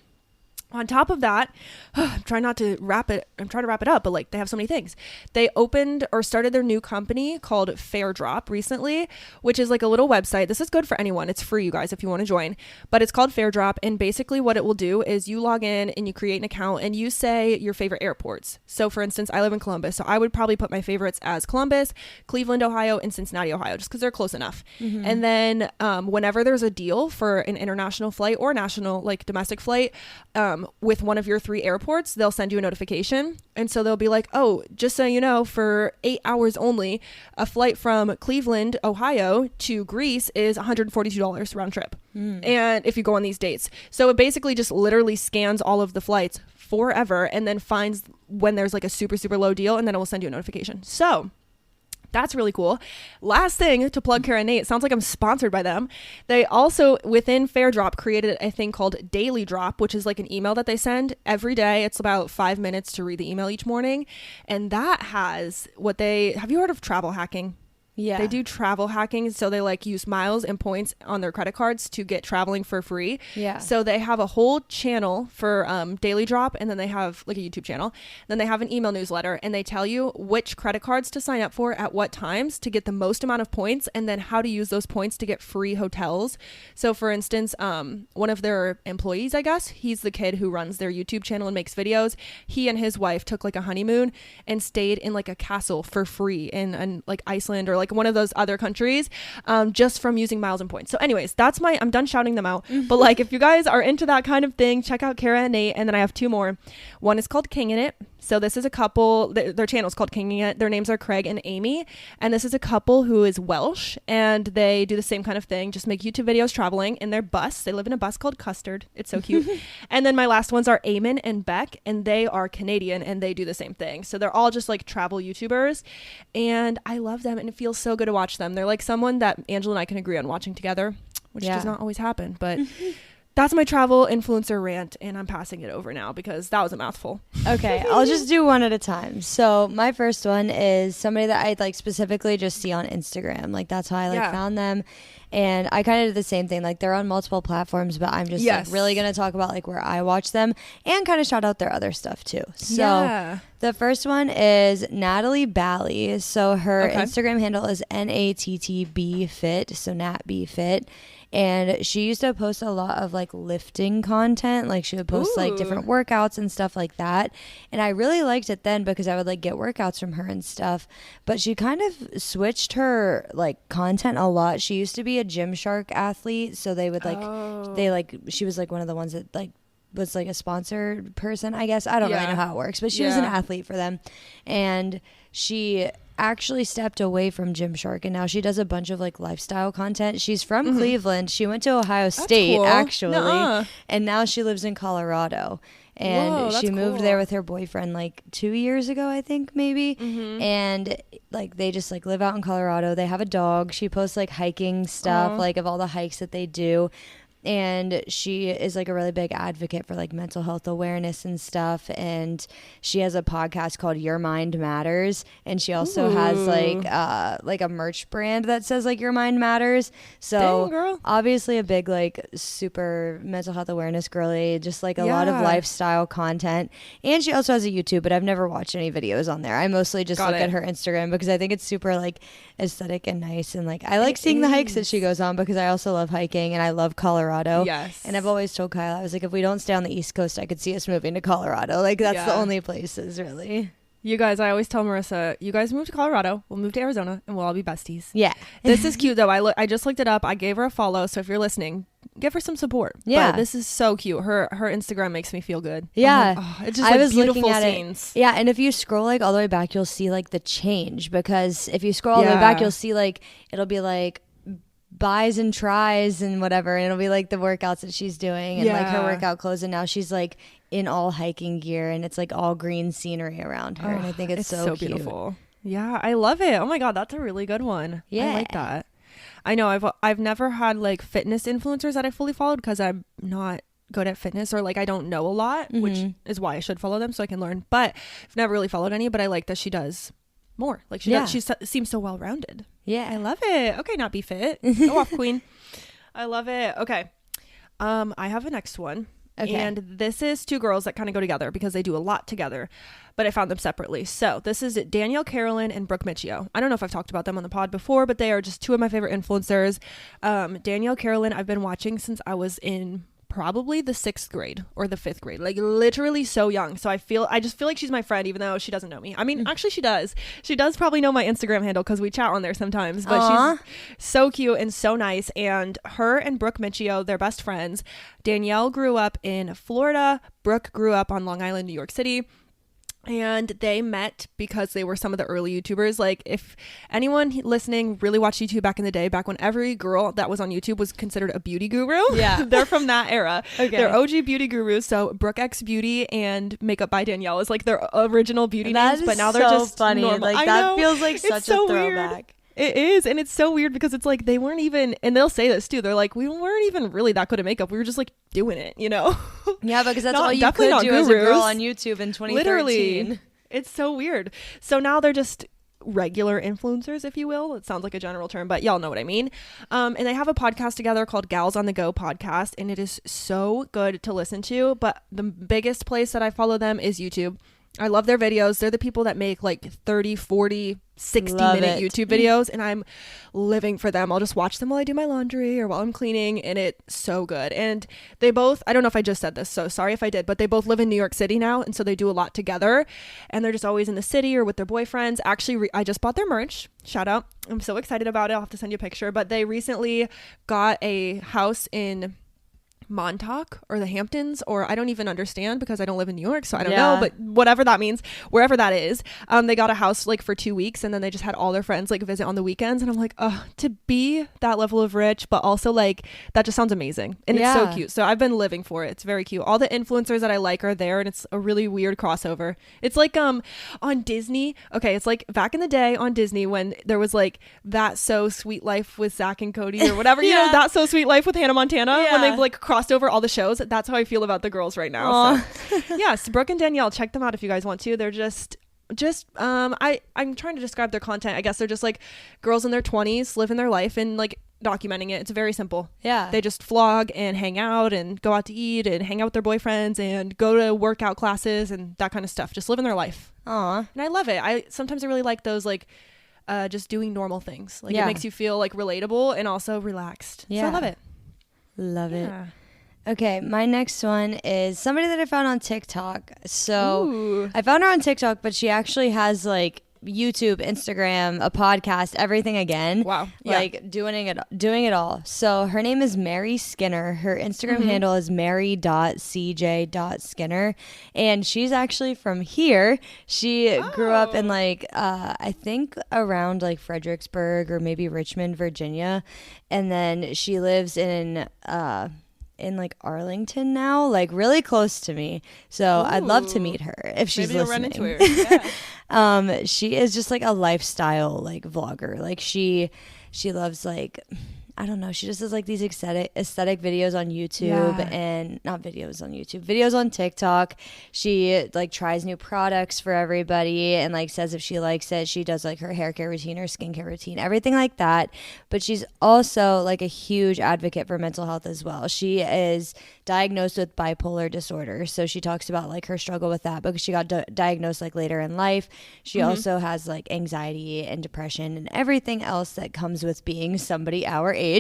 on top of that, I'm trying to wrap it up, but like they have so many things. They opened or started their new company called Fairdrop recently, which is like a little website. This is good for anyone. It's free, you guys, if you want to join. But it's called Fairdrop, and basically what it will do is you log in and you create an account and you say your favorite airports. So for instance, I live in Columbus, so I would probably put my favorites as Columbus, Cleveland, Ohio, and Cincinnati, Ohio, just because they're close enough. And then whenever there's a deal for an international flight or national, like domestic flight, with one of your 3 airports, they'll send you a notification. And so they'll be like, oh, just so you know, for 8 hours only, a flight from Cleveland, Ohio to Greece is $142 round trip. And if you go on these dates. So it basically just literally scans all of the flights forever and then finds when there's like a super, super low deal, and then it will send you a notification. So that's really cool. Last thing to plug Kara and Nate. Sounds like I'm sponsored by them. They also, within Fairdrop, created a thing called Daily Drop, which is like an email that they send every day. It's about 5 minutes to read the email each morning. And that has have you heard of travel hacking? Yeah. They do travel hacking. So they like use miles and points on their credit cards to get traveling for free. Yeah. So they have a whole channel for Daily Drop, and then they have like a YouTube channel. Then they have an email newsletter, and they tell you which credit cards to sign up for at what times to get the most amount of points, and then how to use those points to get free hotels. So for instance, one of their employees, I guess, he's the kid who runs their YouTube channel and makes videos. He and his wife took like a honeymoon and stayed in like a castle for free in like Iceland or like one of those other countries, just from using miles and points. So anyways, I'm done shouting them out. But like, if you guys are into that kind of thing, check out Kara and Nate. And then I have two more. One is called Kingin' It. So this is a couple, their channel is called Kingin' It. Their names are Craig and Amy. And this is a couple who is Welsh, and they do the same kind of thing, just make YouTube videos traveling in their bus. They live in a bus called Custard. It's so cute. And then my last ones are Eamon and Beck, and they are Canadian, and they do the same thing. So they're all just like travel YouTubers, and I love them, and it feels so good to watch them. They're like someone that Angela and I can agree on watching together, which does not always happen, but that's my travel influencer rant, and I'm passing it over now because that was a mouthful. Okay, I'll just do one at a time. So my first one is somebody that I like specifically just see on Instagram. Like that's how I found them. And I kind of did the same thing. Like they're on multiple platforms, but I'm just like really going to talk about like where I watch them and kind of shout out their other stuff too. So the first one is Natalie Bally. So her Instagram handle is NATTB Fit. So Nat B Fit. And she used to post a lot of like lifting content. Like she would post like different workouts and stuff like that. And I really liked it then because I would like get workouts from her and stuff. But she kind of switched her like content a lot. She used to be a Gymshark athlete. So they would like, she was like one of the ones that like was like a sponsored person, I guess. I don't really know how it works, but she was an athlete for them. And she actually stepped away from Gymshark, and now she does a bunch of like lifestyle content. She's from Cleveland. She went to Ohio State actually, and now she lives in Colorado. And she moved there with her boyfriend like 2 years ago, I think maybe. And like they just like live out in Colorado. They have a dog. She posts like hiking stuff, like of all the hikes that they do. And she is like a really big advocate for like mental health awareness and stuff. And she has a podcast called Your Mind Matters. And she also has like a merch brand that says like Your Mind Matters. So dang, girl. Obviously a big like super mental health awareness girly, just like a lot of lifestyle content. And she also has a YouTube, but I've never watched any videos on there. I mostly just look at her Instagram because I think it's super like aesthetic and nice. And like I like seeing the hikes that she goes on because I also love hiking and I love Colorado. Yes. And I've always told Kyle, I was like, if we don't stay on the East Coast, I could see us moving to Colorado. Like that's the only places really. You guys, I always tell Marissa, you guys move to Colorado, we'll move to Arizona, and we'll all be besties. Yeah. This is cute though. I just looked it up. I gave her a follow. So if you're listening, give her some support. Yeah. But this is so cute. Her Instagram makes me feel good. Yeah. Like, it's just like beautiful scenes. Yeah. And if you scroll like all the way back, you'll see like the change, because if you scroll all the way back, you'll see like, it'll be like buys and tries and whatever, and it'll be like the workouts that she's doing and like her workout clothes, and now she's like in all hiking gear and it's like all green scenery around her. And I think it's so cute. Beautiful. Yeah, I love it. Oh my god, that's a really good one. I like that. I know I've never had like fitness influencers that I fully followed because I'm not good at fitness, or like I don't know a lot, which is why I should follow them so I can learn. But I've never really followed any, but I like that she does more. Like she does, she seems so well rounded. Yeah, I love it. Okay, not be fit. Go off, queen. I love it. Okay, I have a next one. Okay. And this is two girls that kind of go together because they do a lot together, but I found them separately. So this is Danielle Carolyn and Brooke Michio. I don't know if I've talked about them on the pod before, but they are just two of my favorite influencers. Danielle Carolyn, I've been watching since I was in probably the 6th grade or the 5th grade, like literally so young. So I just feel like she's my friend, even though she doesn't know me. I mean, actually she does probably know my Instagram handle because we chat on there sometimes, but she's so cute and so nice. And her and Brooke Michio, they're best friends. Danielle grew up in Florida. Brooke grew up on Long Island, New York City. And they met because they were some of the early YouTubers. Like if anyone listening really watched YouTube back in the day, back when every girl that was on YouTube was considered a beauty guru. Yeah. They're from that era. Okay. They're OG beauty gurus. So Brooke X Beauty and Makeup by Danielle is like their original beauty names, but now they're just funny. Normal. Like that feels like such a throwback. Weird. It is, and it's so weird because it's like they weren't even, and they'll say this too, they're like, we weren't even really that good at makeup, we were just like doing it, you know? Yeah, because that's all you could do as a girl on YouTube in 2013. Literally. It's so weird. So now they're just regular influencers, if you will. It sounds like a general term, but y'all know what I mean. And they have a podcast together called Gals on the Go podcast, and it is so good to listen to. But the biggest place that I follow them is YouTube. I love their videos. They're the people that make like 30, 40, 60-minute YouTube videos, and I'm living for them. I'll just watch them while I do my laundry or while I'm cleaning, and it's so good. And they both, I don't know if I just said this, so sorry if I did, but they both live in New York City now, and so they do a lot together, and they're just always in the city or with their boyfriends. Actually, I just bought their merch. Shout out. I'm so excited about it. I'll have to send you a picture, but they recently got a house in Montauk or the Hamptons, or I don't even understand because I don't live in New York, so I don't know, but whatever that means, wherever that is, they got a house like for 2 weeks, and then they just had all their friends like visit on the weekends, and I'm like, oh, to be that level of rich, but also like that just sounds amazing, and it's so cute. So I've been living for it. It's very cute. All the influencers that I like are there, and it's a really weird crossover. It's like on Disney. Okay, it's like back in the day on Disney when there was like That So Sweet Life with Zach and Cody or whatever, you know, That So Sweet Life with Hannah Montana, when they've like crossed over all the shows. That's how I feel about the girls right now. So yes, Brooke and Danielle, check them out if you guys want to. They're just I'm trying to describe their content. I guess they're just like girls in their 20s living their life and like documenting it. It's very simple. They just vlog and hang out and go out to eat and hang out with their boyfriends and go to workout classes and that kind of stuff, just living their life. And I love it. I really like those like just doing normal things. Like it makes you feel like relatable and also relaxed. So I love it. Okay, my next one is somebody that I found on TikTok. So I found her on TikTok, but she actually has like YouTube, Instagram, a podcast, everything again. Wow. Like doing it all. So her name is Mary Skinner. Her Instagram handle is mary.cj.skinner. And she's actually from here. She grew up in like, I think around like Fredericksburg or maybe Richmond, Virginia. And then she lives in like Arlington now, like really close to me. So I'd love to meet her if she's listening. Maybe you'll run into her. She is just like a lifestyle like vlogger. Like she loves like, I don't know. She just does like these aesthetic videos on YouTube and not videos on YouTube, videos on TikTok. She like tries new products for everybody and like says if she likes it. She does like her hair care routine, her skincare routine, everything like that. But she's also like a huge advocate for mental health as well. She is diagnosed with bipolar disorder. So she talks about like her struggle with that because she got diagnosed like later in life. She also has like anxiety and depression and everything else that comes with being somebody our age.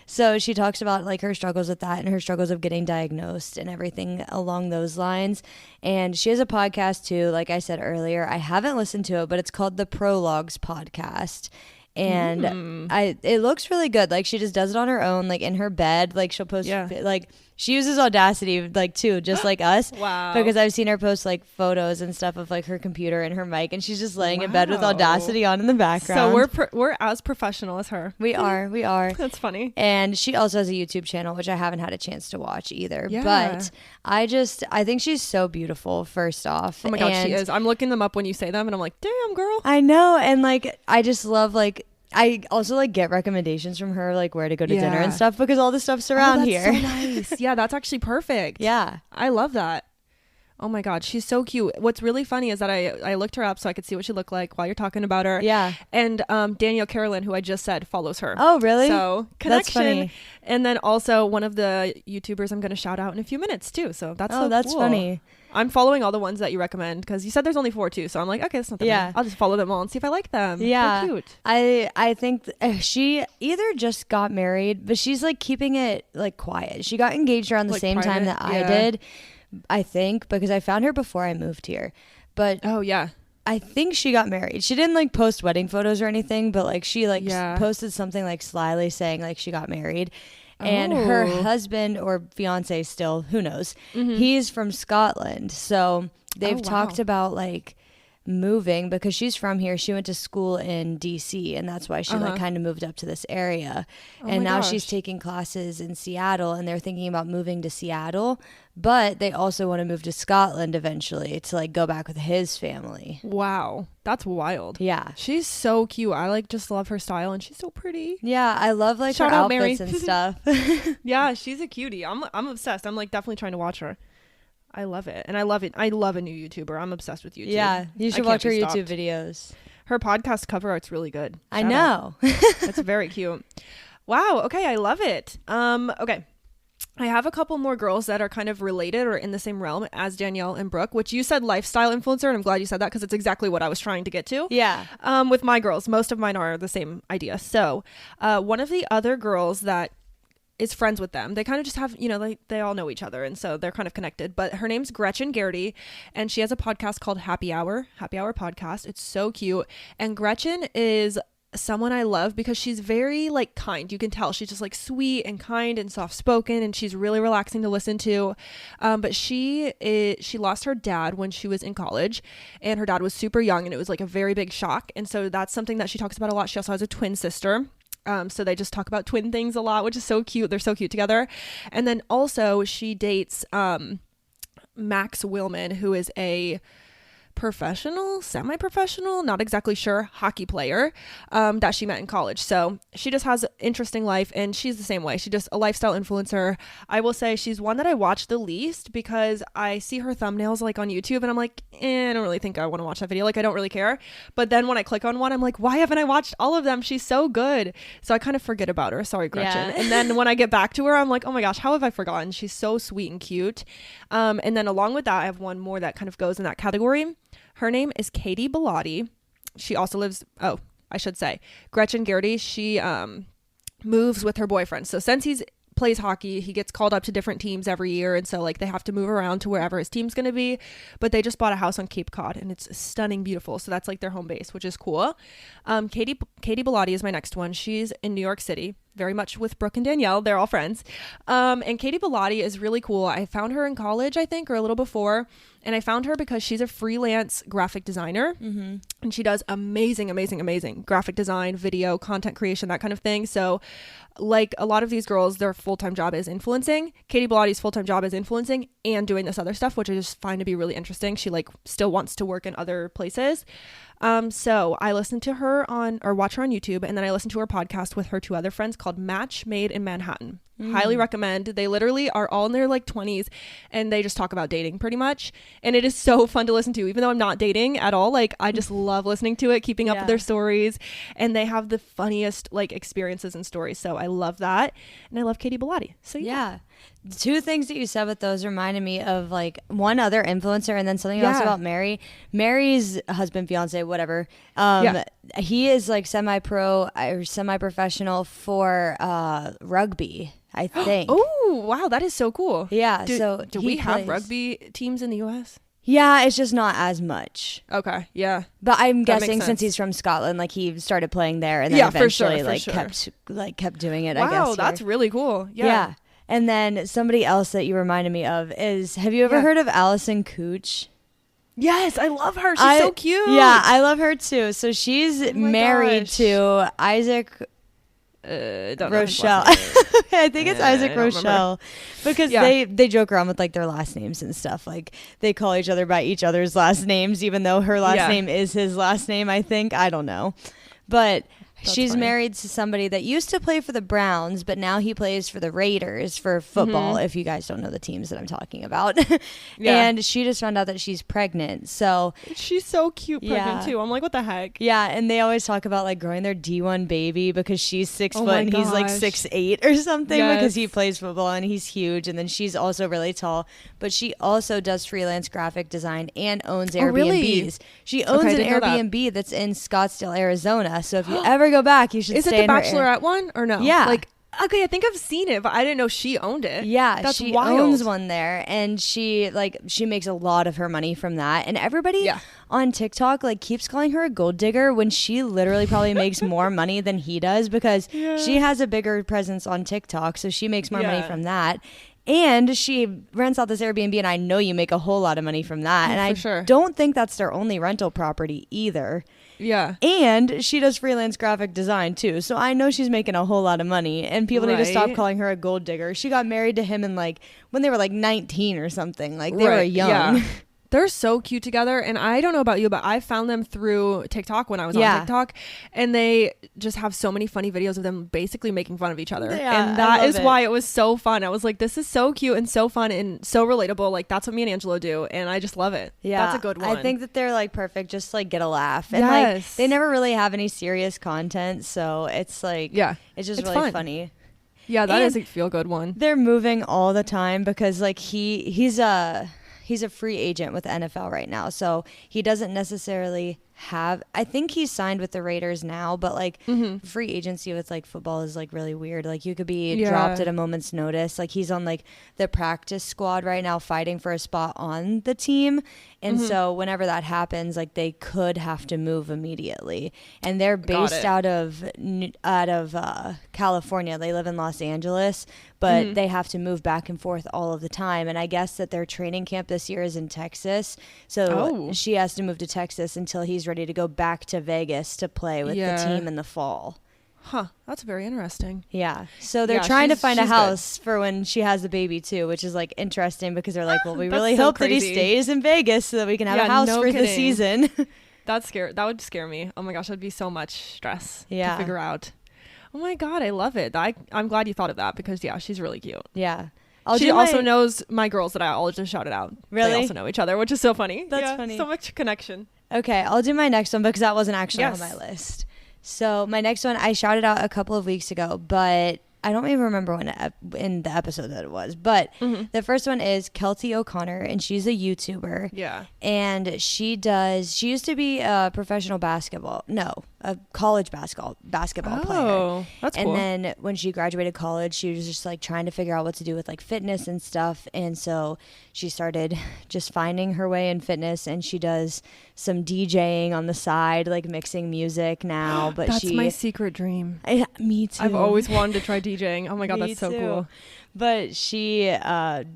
So she talks about like her struggles with that and her struggles of getting diagnosed and everything along those lines. And she has a podcast too, like I said earlier. I haven't listened to it, but it's called the Prologues Podcast. And it looks really good. Like she just does it on her own, like in her bed. Like she'll post like she uses Audacity like too, just like us. Wow. Because I've seen her post like photos and stuff of like her computer and her mic, and she's just laying in bed with Audacity on in the background. So we're as professional as her. We are. That's funny. And she also has a YouTube channel, which I haven't had a chance to watch either. But I think she's so beautiful, first off. Oh my God, she is. I'm looking them up when you say them and I'm like, damn girl. I know. And like, I just love like, I also like get recommendations from her, like where to go to dinner and stuff, because all the stuff's around here. So nice. Yeah, that's actually perfect. Yeah. I love that. Oh my God, she's so cute. What's really funny is that I looked her up so I could see what she looked like while you're talking about her. Yeah. And Danielle Carolyn, who I just said, follows her. Oh, really? So connection. That's funny. And then also one of the YouTubers I'm going to shout out in a few minutes too. So that's that's cool. funny. I'm following all the ones that you recommend because you said there's only 4 too. So I'm like, okay, that's not that many. I'll just follow them all and see if I like them. Yeah. They're cute. I think she either just got married, but she's like keeping it like quiet. She got engaged around the like same time that I did, I think, because I found her before I moved here. But I think she got married. She didn't like post wedding photos or anything, but like she like posted something like slyly saying like she got married. And her husband or fiance still, who knows, he's from Scotland. So they've talked about like moving because she's from here. She went to school in DC, and that's why she like kind of moved up to this area. And now she's taking classes in Seattle, and they're thinking about moving to Seattle, but they also want to move to Scotland eventually to like go back with his family. Wow. That's wild. Yeah. She's so cute. I like just love her style, and she's so pretty. Yeah, I love like her outfits and stuff. Yeah, she's a cutie. I'm obsessed. I'm like definitely trying to watch her. I love it. And I love a new YouTuber. I'm obsessed with YouTube. Yeah, you should watch her YouTube videos. Her podcast cover art's really good. I know. It's very cute. Wow. Okay, I love it. Okay. I have a couple more girls that are kind of related or in the same realm as Danielle and Brooke, which you said lifestyle influencer, and I'm glad you said that because it's exactly what I was trying to get to. Yeah. With my girls, most of mine are the same idea. So one of the other girls that is friends with them, they kind of just have, they all know each other, and so they're kind of connected. But her name's Gretchen Garrity, and she has a podcast called Happy Hour Podcast. It's so cute. And Gretchen is someone I love because she's very like kind. You can tell she's just like sweet and kind and soft spoken, and she's really relaxing to listen to. But she lost her dad when she was in college, and her dad was super young, and it was like a very big shock. And so that's something that she talks about a lot. She also has a twin sister. So they just talk about twin things a lot, which is so cute. They're so cute together. And then also she dates Max Willman, who is a professional, semi-professional, not exactly sure, hockey player that she met in college. So she just has an interesting life, and she's the same way. She's just a lifestyle influencer. I will say she's one that I watch the least because I see her thumbnails like on YouTube, and I'm like, I don't really think I want to watch that video. Like, I don't really care. But then when I click on one, I'm like, why haven't I watched all of them? She's so good. So I kind of forget about her. Sorry, Gretchen. Yeah. And then when I get back to her, I'm like, oh my gosh, how have I forgotten? She's so sweet and cute. And then along with that, I have one more that kind of goes in that category. Her name is Katie Bellotti. She also lives, Gretchen Garrity, she moves with her boyfriend. So since he plays hockey, he gets called up to different teams every year, and so like they have to move around to wherever his team's going to be. But they just bought a house on Cape Cod, and it's stunning, beautiful. So that's like their home base, which is cool. Katie Bellotti is my next one. She's in New York City, very much with Brooke and Danielle. They're all friends. And Katie Bellotti is really cool. I found her in college, I think, or a little before. And I found her because she's a freelance graphic designer. Mm-hmm. And she does amazing graphic design, video, content creation, that kind of thing. So like a lot of these girls, their full-time job is influencing. Katie Bellotti's full-time job is influencing and doing this other stuff, which I just find to be really interesting. She like still wants to work in other places. So I listened to her watch her on YouTube, and then I listened to her podcast with her two other friends called Match Made in Manhattan. Highly recommend. They literally are all in their like 20s, and they just talk about dating pretty much. And it is so fun to listen to, even though I'm not dating at all. Like, I just love listening to it, keeping up with their stories, and they have the funniest like experiences and stories. So I love that. And I love Katie Bellotti. So yeah. Two things that you said with those reminded me of like one other influencer, and then something else about Mary's husband, fiance, whatever. He is like semi-pro or semi-professional for rugby, I think. Oh, wow. That is so cool. Yeah. Do we have rugby teams in the US? Yeah, it's just not as much. Okay, yeah. But I'm guessing since he's from Scotland, like he started playing there, and then eventually kept doing it. Wow, I guess. That's really cool. Yeah. And then somebody else that you reminded me of is, have you ever heard of Allison Cooch? Yes, I love her. She's so cute. Yeah, I love her too. So she's married to Isaac Rochelle. I think it's Isaac Rochelle, because they joke around with like their last names and stuff. Like they call each other by each other's last names, even though her last name is his last name, I think. I don't know. But she's married to somebody that used to play for the Browns, but now he plays for the Raiders for football, if you guys don't know the teams that I'm talking about. And she just found out that she's pregnant. So she's so cute pregnant too. I'm like, what the heck? Yeah, and they always talk about like growing their D1 baby because she's 6 foot and he's like 6'8" or something, because he plays football and he's huge. And then she's also really tall, but she also does freelance graphic design and owns Airbnbs. Really? She owns an Airbnb that's in Scottsdale, Arizona. So if you ever go back, you should stay in her. Is it the Bachelorette one or no? Yeah. Like, okay, I think I've seen it, but I didn't know she owned it. Yeah, that's she wild. owns one there, and she makes a lot of her money from that. And everybody on TikTok like keeps calling her a gold digger when she literally probably makes more money than he does, because she has a bigger presence on TikTok, so she makes more money from that. And she rents out this Airbnb, and I know you make a whole lot of money from that. And I don't think that's their only rental property either. Yeah. And she does freelance graphic design too. So I know she's making a whole lot of money, and people need to stop calling her a gold digger. She got married to him in like when they were like 19 or something. Like they were young. Yeah. They're so cute together, and I don't know about you, but I found them through TikTok when I was on TikTok, and they just have so many funny videos of them basically making fun of each other. And that is why it was so fun. I was like, this is so cute and so fun and so relatable. Like, that's what me and Angelo do, and I just love it. Yeah, that's a good one. I think that they're like perfect, just like get a laugh. And like they never really have any serious content, so it's like it's just really funny. Yeah, that is a feel good one. They're moving all the time because like he's a free agent with the NFL right now. So he doesn't necessarily I think he's signed with the Raiders now, but like free agency with like football is like really weird. Like you could be dropped at a moment's notice. Like he's on like the practice squad right now fighting for a spot on the team. And so whenever that happens, like they could have to move immediately. And they're based out of California. They live in Los Angeles, but they have to move back and forth all of the time. And I guess that their training camp this year is in Texas. So she has to move to Texas until he's ready to go back to Vegas to play with the team in the fall. Huh. That's very interesting. Yeah. So they're trying to find a house for when she has the baby too, which is like interesting because they're like, well, we really hope that he stays in Vegas so that we can have a house for the season. That's scary. That would scare me. Oh my gosh, that'd be so much stress to figure out. Oh my God, I love it. I'm glad you thought of that because she's really cute. Yeah. She also knows my girls that I all just shouted out. Really? They also know each other, which is so funny. That's funny. So much connection. Okay, I'll do my next one because that wasn't actually on my list. So my next one, I shouted out a couple of weeks ago, but I don't even remember when in the episode that it was. But the first one is Kelty O'Connor, and she's a YouTuber. Yeah. And she used to be a professional a college basketball player. Oh, that's cool. And then when she graduated college, she was just like trying to figure out what to do with like fitness and stuff. And so she started just finding her way in fitness, and she does some DJing on the side, like mixing music now. But that's my secret dream. Me too. I've always wanted to try DJing. Oh my God, that's so cool. But she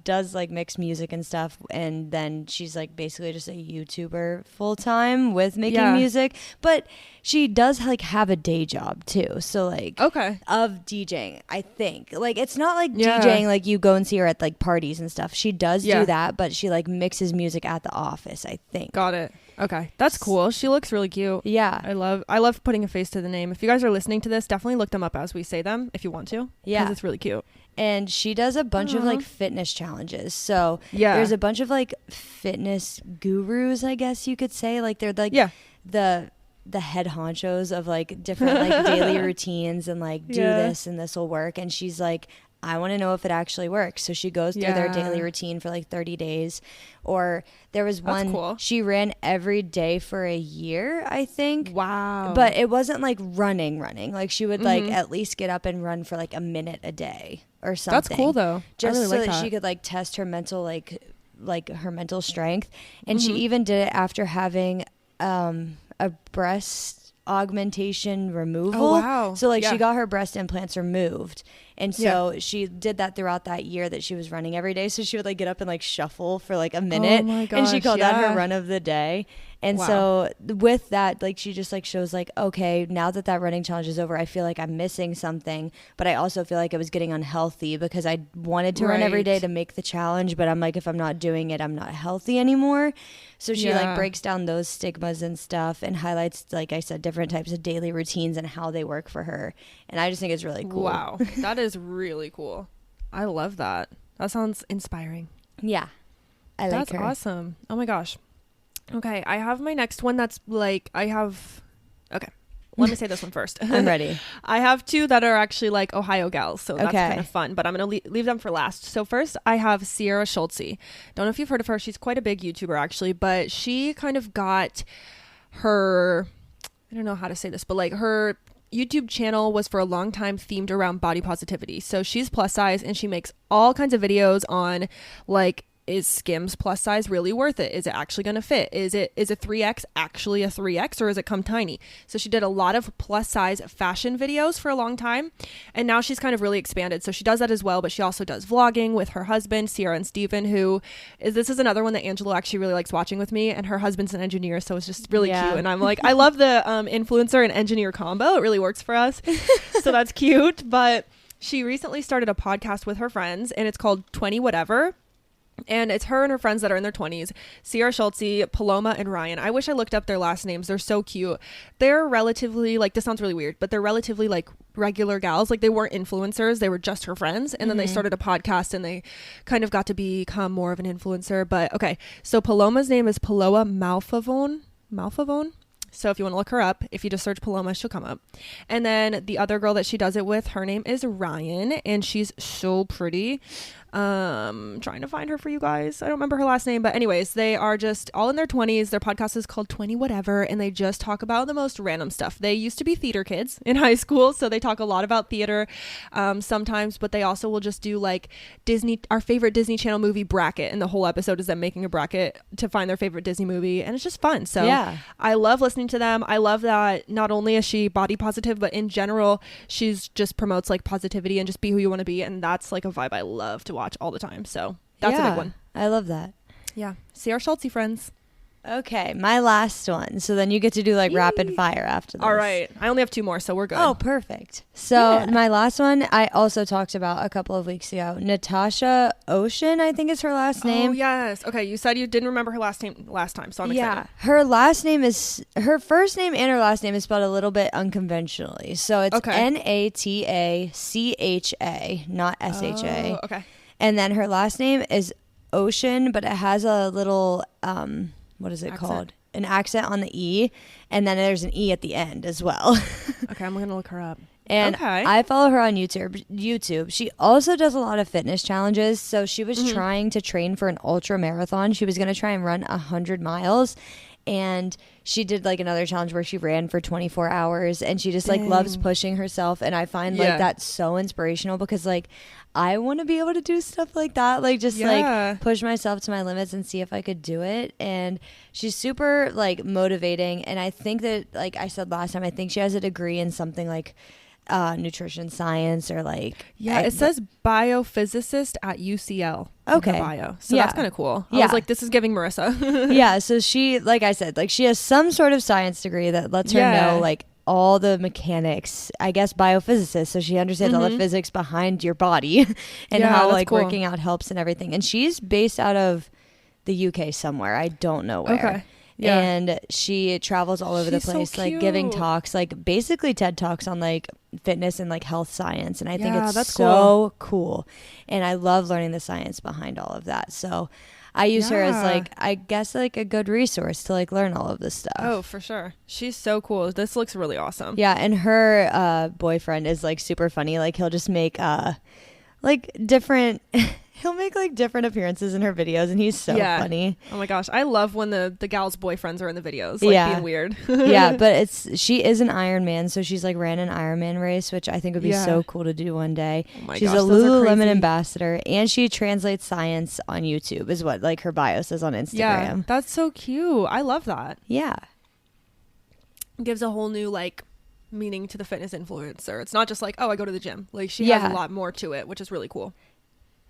does like mix music and stuff, and then she's like basically just a YouTuber full time with making music. But she does like have a day job too, so like of DJing. I think like it's not like DJing like you go and see her at like parties and stuff. She does do that, but she like mixes music at the office, I think. Got it. Okay, that's cool. She looks really cute. Yeah, I love putting a face to the name. If you guys are listening to this, definitely look them up as we say them if you want to. Yeah, because it's really cute. And she does a bunch of like fitness challenges. So there's a bunch of like fitness gurus, I guess you could say. Like they're like the head honchos of like different like daily routines and like do this and this will work. And she's like, I want to know if it actually works. So she goes through their daily routine for like 30 days. Or there was one, she ran every day for a year, I think. Wow. But it wasn't like running. Like she would like at least get up and run for like a minute a day or something. That's cool though. Just really so that she could like test her mental, like her mental strength. And she even did it after having a breast augmentation removal. Oh, wow. So like she got her breast implants removed. And so she did that throughout that year that she was running every day. So she would like get up and like shuffle for like a minute. Oh my gosh, and she called that her run of the day. And so with that, like she just like shows like, okay, now that running challenge is over, I feel like I'm missing something. But I also feel like it was getting unhealthy because I wanted to run every day to make the challenge. But I'm like, if I'm not doing it, I'm not healthy anymore. So she like breaks down those stigmas and stuff and highlights, like I said, different types of daily routines and how they work for her. And I just think it's really cool. Wow. That is really cool. I love that. That sounds inspiring. Yeah. I like That's her. awesome. Oh my gosh. Okay. I have my next one that's like, okay. Let me say this one first. I'm ready. I have two that are actually like Ohio gals, so that's kind of fun, but I'm going to leave them for last. So first, I have Sierra Schultze. Don't know if you've heard of her. She's quite a big YouTuber, actually, but she kind of got her, I don't know how to say this, but like her YouTube channel was for a long time themed around body positivity. So she's plus size, and she makes all kinds of videos on like, is Skims plus size really worth it? Is it actually going to fit? Is a 3X actually a 3X, or does it come tiny? So she did a lot of plus size fashion videos for a long time, and now she's kind of really expanded. So she does that as well, but she also does vlogging with her husband, Sierra and Steven, this is another one that Angelo actually really likes watching with me, and her husband's an engineer, so it's just really cute. And I'm like, I love the influencer and engineer combo. It really works for us. So that's cute. But she recently started a podcast with her friends, and it's called 20 Whatever. And it's her and her friends that are in their 20s, Sierra Schultze, Paloma, and Ryan. I wish I looked up their last names. They're so cute. They're relatively, like, this sounds really weird, but they're relatively, like, regular gals. Like, they weren't influencers. They were just her friends. And then they started a podcast, and they kind of got to become more of an influencer. But, okay, so Paloma's name is Paloma Malfavon. So if you want to look her up, if you just search Paloma, she'll come up. And then the other girl that she does it with, her name is Ryan, and she's so pretty. Trying to find her for you guys. I don't remember her last name, but anyways, they are just all in their 20s. Their podcast is called 20 Whatever, and they just talk about the most random stuff. They used to be theater kids in high school, so they talk a lot about theater sometimes, but they also will just do like our favorite Disney Channel movie bracket, and the whole episode is them making a bracket to find their favorite Disney movie, and it's just fun. So yeah, I love listening to them. I love that not only is she body positive, but in general, she's just promotes like positivity and just be who you want to be, and that's like a vibe I love to watch all the time. So that's a big one. I love that. Yeah. See our Schultzy friends. Okay, my last one. So then you get to do like rapid fire after this. All right. I only have 2 more, so we're good. Oh, perfect. So my last one, I also talked about a couple of weeks ago. Natasha Ocean, I think is her last name. Oh, yes. Okay, you said you didn't remember her last name last time, so I'm excited. Her last name is, her first name and her last name is spelled a little bit unconventionally. So it's Natacha, not SHA. Oh, okay. And then her last name is Ocean, but it has a little, what is it called? An accent on the E. And then there's an E at the end as well. Okay, I'm going to look her up. And I follow her on YouTube. She also does a lot of fitness challenges. So she was trying to train for an ultra marathon. She was going to try and run 100 miles. And she did like another challenge where she ran for 24 hours, and she just like loves pushing herself. And I find like that's so inspirational, because like I want to be able to do stuff like that, like just like push myself to my limits and see if I could do it. And she's super like motivating. And I think that, like I said last time, I think she has a degree in something like nutrition science or like it says biophysicist at UCL. Okay. Bio. So that's kind of cool. I was like, this is giving Marissa. Yeah, so she, like I said, like she has some sort of science degree that lets her know like all the mechanics, I guess biophysicist, so she understands all the physics behind your body and how like working out helps and everything. And she's based out of the UK somewhere, I don't know where. Okay. Yeah. And she travels all over the place, so like giving talks, like basically TED Talks on like fitness and like health science. And I think it's so cool. And I love learning the science behind all of that. So I use her as like, I guess like a good resource to like learn all of this stuff. Oh, for sure. She's so cool. This looks really awesome. Yeah. And her boyfriend is like super funny. Like he'll just make like different he'll make like different appearances in her videos, and he's so funny. Oh my gosh, I love when the gal's boyfriends are in the videos, like being weird. Yeah, but she is an Ironman, so she's like ran an Ironman race, which I think would be so cool to do one day. Oh my she's gosh, a Lululemon ambassador, and she translates science on YouTube, is what like her bio says on Instagram. Yeah, that's so cute. I love that. Yeah, it gives a whole new like meaning to the fitness influencer. It's not just like, oh, I go to the gym. Like she has a lot more to it, which is really cool.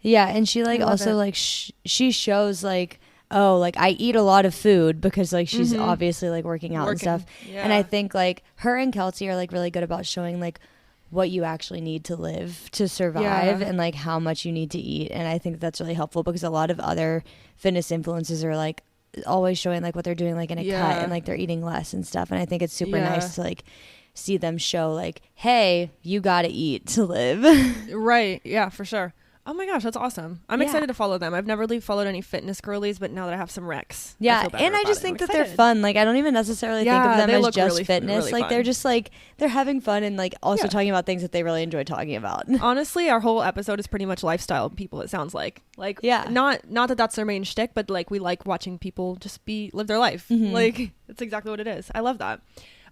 Yeah, and she like also like she shows like, oh, like I eat a lot of food, because like she's obviously like working out and stuff. Yeah. And I think like her and Kelsey are like really good about showing like what you actually need to live to survive and like how much you need to eat. And I think that's really helpful, because a lot of other fitness influencers are like always showing like what they're doing like in a cut, and like they're eating less and stuff. And I think it's super nice to like see them show like, hey, you gotta eat to live. Right. Yeah, for sure. Oh my gosh, that's awesome. I'm excited to follow them. I've never really followed any fitness girlies, but now that I have some recs. Yeah, and I just think that they're fun. Like I don't even necessarily think of them as just fitness. Really like fun. They're just like, they're having fun and like also talking about things that they really enjoy talking about. Honestly, our whole episode is pretty much lifestyle people, it sounds like. Like not that that's their main shtick, but like we like watching people just live their life. Like that's exactly what it is. I love that.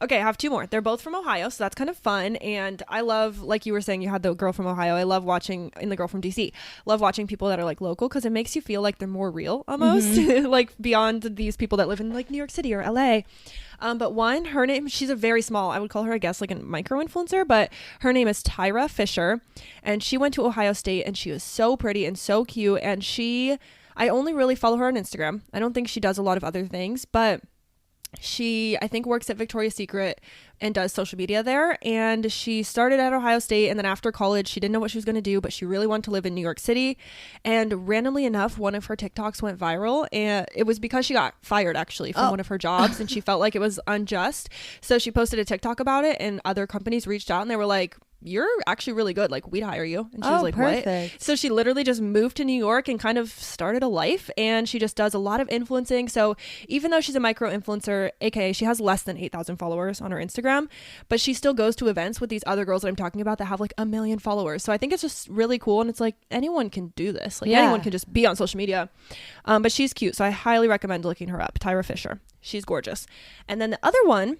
Okay, I have 2 more. They're both from Ohio, so that's kind of fun. And I love, like you were saying, you had the girl from Ohio. I love watching, and the girl from DC. Love watching people that are like local, because it makes you feel like they're more real almost, like beyond these people that live in like New York City or LA. But her name, she's a very small, I would call her, I guess, like a micro influencer, but her name is Tyra Fisher, and she went to Ohio State, and she was so pretty and so cute. And I only really follow her on Instagram. I don't think she does a lot of other things, but she, I think, works at Victoria's Secret and does social media there. And she started at Ohio State, and then after college, she didn't know what she was going to do, but she really wanted to live in New York City. And randomly enough, one of her TikToks went viral, and it was because she got fired actually from one of her jobs, and she felt like it was unjust. So she posted a TikTok about it, and other companies reached out, and they were like, you're actually really good. Like, we'd hire you. And she was like, perfect. What? So she literally just moved to New York and kind of started a life, and she just does a lot of influencing. So even though she's a micro influencer, aka she has less than 8,000 followers on her Instagram, but she still goes to events with these other girls that I'm talking about that have like 1 million followers. So I think it's just really cool. And it's like, anyone can do this. Like, anyone can just be on social media. But she's cute. So I highly recommend looking her up. Tyra Fisher. She's gorgeous. And then the other one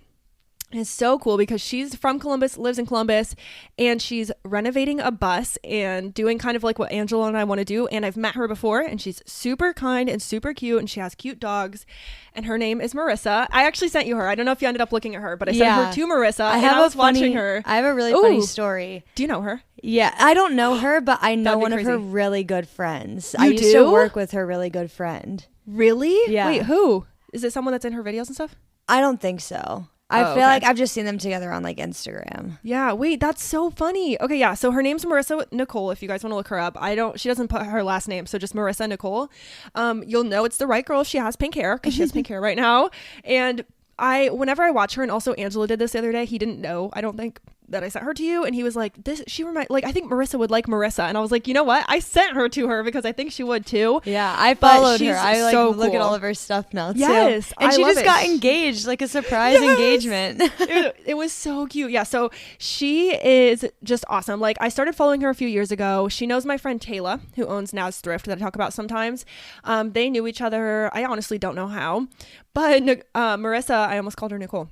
is so cool because she's from Columbus, lives in Columbus, and she's renovating a bus and doing kind of like what Angela and I want to do. And I've met her before, and she's super kind and super cute, and she has cute dogs, and her name is Marissa. I actually sent you her. I don't know if you ended up looking at her, but I sent her to Marissa. I was watching her. I have a really funny story. Do you know her? Yeah, I don't know her, but I know one of her really good friends. I used to work with her really good friend. Really? Yeah. Wait, who? Is it someone that's in her videos and stuff? I don't think so. I feel like I've just seen them together on like Instagram. Yeah, wait, that's so funny. Okay, yeah, so her name's Marissa Nicole, if you guys want to look her up. She doesn't put her last name, so just Marissa Nicole. You'll know it's the right girl if she has pink hair, because she has pink hair right now. And whenever I watch her, and also Angela did this the other day, he didn't know, I don't think, that I sent her to you, and he was like, I think Marissa would like Marissa. And I was like, you know what, I sent her to her because I think she would too. Yeah, I followed her. I like so look at all of her stuff now too. Yes, and she just got engaged, like a surprise engagement. It was so cute. Yeah, so she is just awesome. Like, I started following her a few years ago. She knows my friend Taylor, who owns Naz Thrift, that I talk about sometimes. They knew each other. I honestly don't know how, but Marissa, I almost called her Nicole.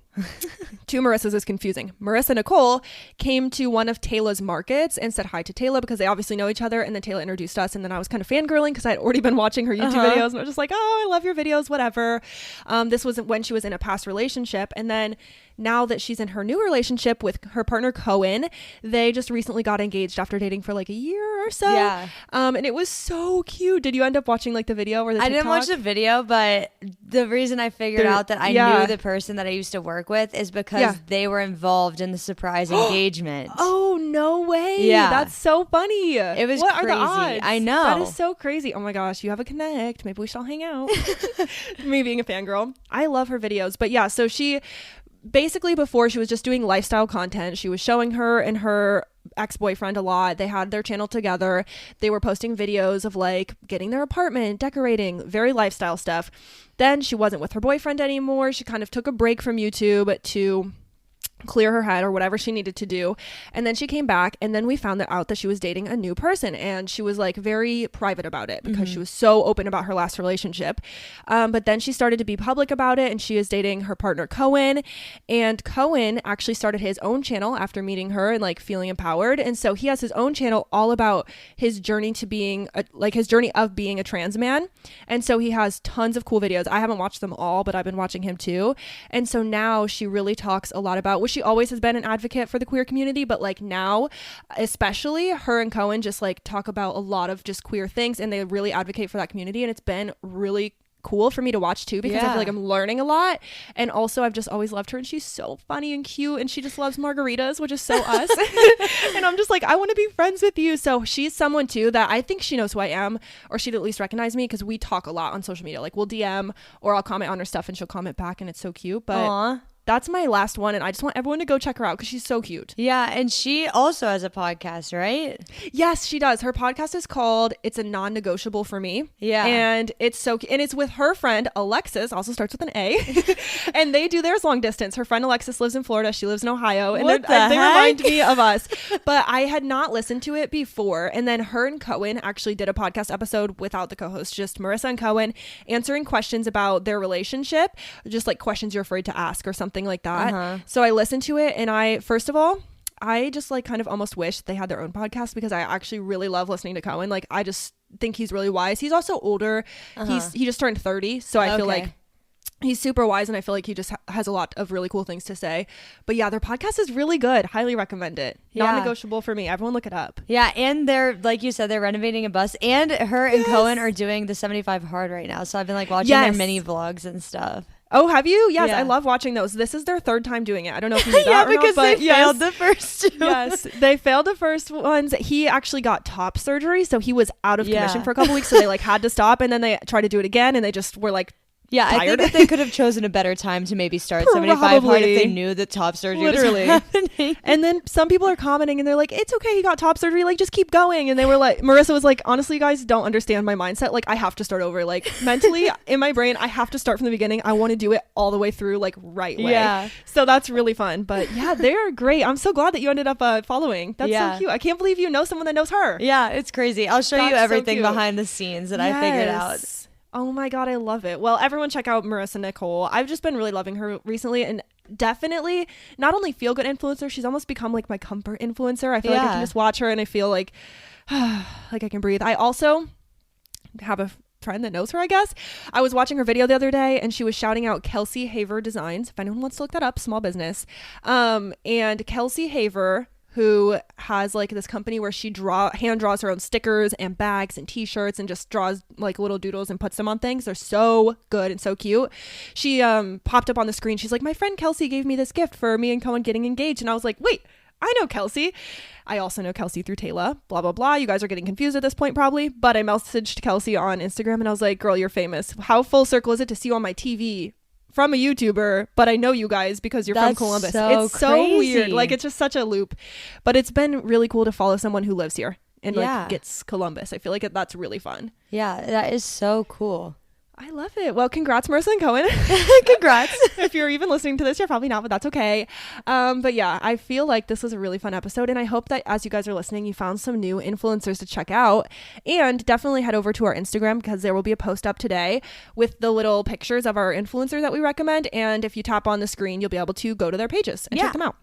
Two Marissas is confusing. Marissa Nicole came to one of Taylor's markets and said hi to Taylor because they obviously know each other, and then Taylor introduced us, and then I was kind of fangirling because I had already been watching her YouTube videos, and I was just like, oh, I love your videos, whatever. This was when she was in a past relationship, and then now that she's in her new relationship with her partner Cohen, they just recently got engaged after dating for like a year or so. Yeah. And it was so cute. Did you end up watching like the video or the TikTok? I didn't watch the video, but the reason I figured out that I knew the person that I used to work with is because they were involved in the surprise engagement. Oh, no way. Yeah. That's so funny. It was what crazy. Are the odds? I know. That is so crazy. Oh my gosh, you have a connect. Maybe we should all hang out. Me being a fangirl. I love her videos. But yeah, so she basically, before, she was just doing lifestyle content. She was showing her and her ex-boyfriend a lot. They had their channel together. They were posting videos of like getting their apartment, decorating, very lifestyle stuff. Then she wasn't with her boyfriend anymore. She kind of took a break from YouTube to clear her head or whatever she needed to do, and then she came back, and then we found out that she was dating a new person, and she was like very private about it because she was so open about her last relationship, but then she started to be public about it, and she is dating her partner Cohen, and Cohen actually started his own channel after meeting her and like feeling empowered, and so he has his own channel all about his journey to being his journey of being a trans man, and so he has tons of cool videos. I haven't watched them all, but I've been watching him too, and so now she really talks a lot about, which she always has been an advocate for the queer community, but like now especially, her and Cohen just like talk about a lot of just queer things, and they really advocate for that community, and it's been really cool for me to watch too, because I feel like I'm learning a lot, and also I've just always loved her, and she's so funny and cute, and she just loves margaritas, which is so us. And I'm just like, I want to be friends with you. So she's someone too that I think she knows who I am, or she'd at least recognize me, because we talk a lot on social media. Like, we'll DM, or I'll comment on her stuff and she'll comment back, and it's so cute. But Aww. That's my last one, and I just want everyone to go check her out because she's so cute. Yeah, and she also has a podcast, right? Yes, she does. Her podcast is called It's a Non-Negotiable for Me. Yeah. And it's so cute. And it's with her friend Alexis, also starts with an A. And they do theirs long distance. Her friend Alexis lives in Florida. She lives in Ohio. And they remind me of us. But I had not listened to it before. And then her and Cohen actually did a podcast episode without the co-host, just Marissa and Cohen answering questions about their relationship, just like questions you're afraid to ask or something like that. So I listened to it, and I just like kind of almost wish they had their own podcast, because I actually really love listening to Cohen. Like, I just think he's really wise. He's also older. He just turned 30, so I feel like he's super wise, and I feel like he just has a lot of really cool things to say. But yeah, their podcast is really good. Highly recommend it. Non-negotiable for me. Everyone look it up. Yeah, and they're, like you said, they're renovating a bus, and her and Cohen are doing the 75 Hard right now. So I've been like watching their mini vlogs and stuff. Oh, have you? Yes, I love watching those. This is their third time doing it. I don't know if you knew that or because not, but they failed the first two. Yes, they failed the first ones. He actually got top surgery, so he was out of commission for a couple weeks, so they like had to stop, and then they tried to do it again, and they just were like, Yeah, tired. I think that they could have chosen a better time to maybe start 75 hard if they knew that top surgery was happening. And then some people are commenting and they're like, it's okay, he got top surgery, like just keep going. And they were like, Marissa was like, honestly, you guys don't understand my mindset. Like I have to start over. Like mentally in my brain, I have to start from the beginning. I want to do it all the way through, like right way. Yeah. So that's really fun. But yeah, they're great. I'm so glad that you ended up following. That's so cute. I can't believe you know someone that knows her. Yeah, it's crazy. I'll show you everything behind the scenes that I figured out. Oh my God, I love it. Well, everyone check out Marissa Nicole. I've just been really loving her recently, and definitely not only feel good influencer, she's almost become like my comfort influencer. I feel like I can just watch her and I feel like like I can breathe. I also have a friend that knows her, I guess. I was watching her video the other day and she was shouting out Kelsey Haver Designs. If anyone wants to look that up, small business. And Kelsey Haver, who has like this company where she hand draws her own stickers and bags and t-shirts and just draws like little doodles and puts them on things. They're so good and so cute. She popped up on the screen. She's like, my friend Kelsey gave me this gift for me and Cohen getting engaged. And I was like, wait, I know Kelsey. I also know Kelsey through Taylor, blah, blah, blah. You guys are getting confused at this point probably, but I messaged Kelsey on Instagram and I was like, girl, you're famous. How full circle is it to see you on my TV from a YouTuber, but I know you guys because you're from Columbus. It's so weird. Like it's just such a loop, but it's been really cool to follow someone who lives here and like gets Columbus. I feel like that's really fun. Yeah, that is so cool. I love it. Well, congrats, Marissa and Cohen. Congrats. If you're even listening to this, you're probably not, but that's okay. But yeah, I feel like this was a really fun episode. And I hope that as you guys are listening, you found some new influencers to check out. And definitely head over to our Instagram because there will be a post up today with the little pictures of our influencers that we recommend. And if you tap on the screen, you'll be able to go to their pages and check them out.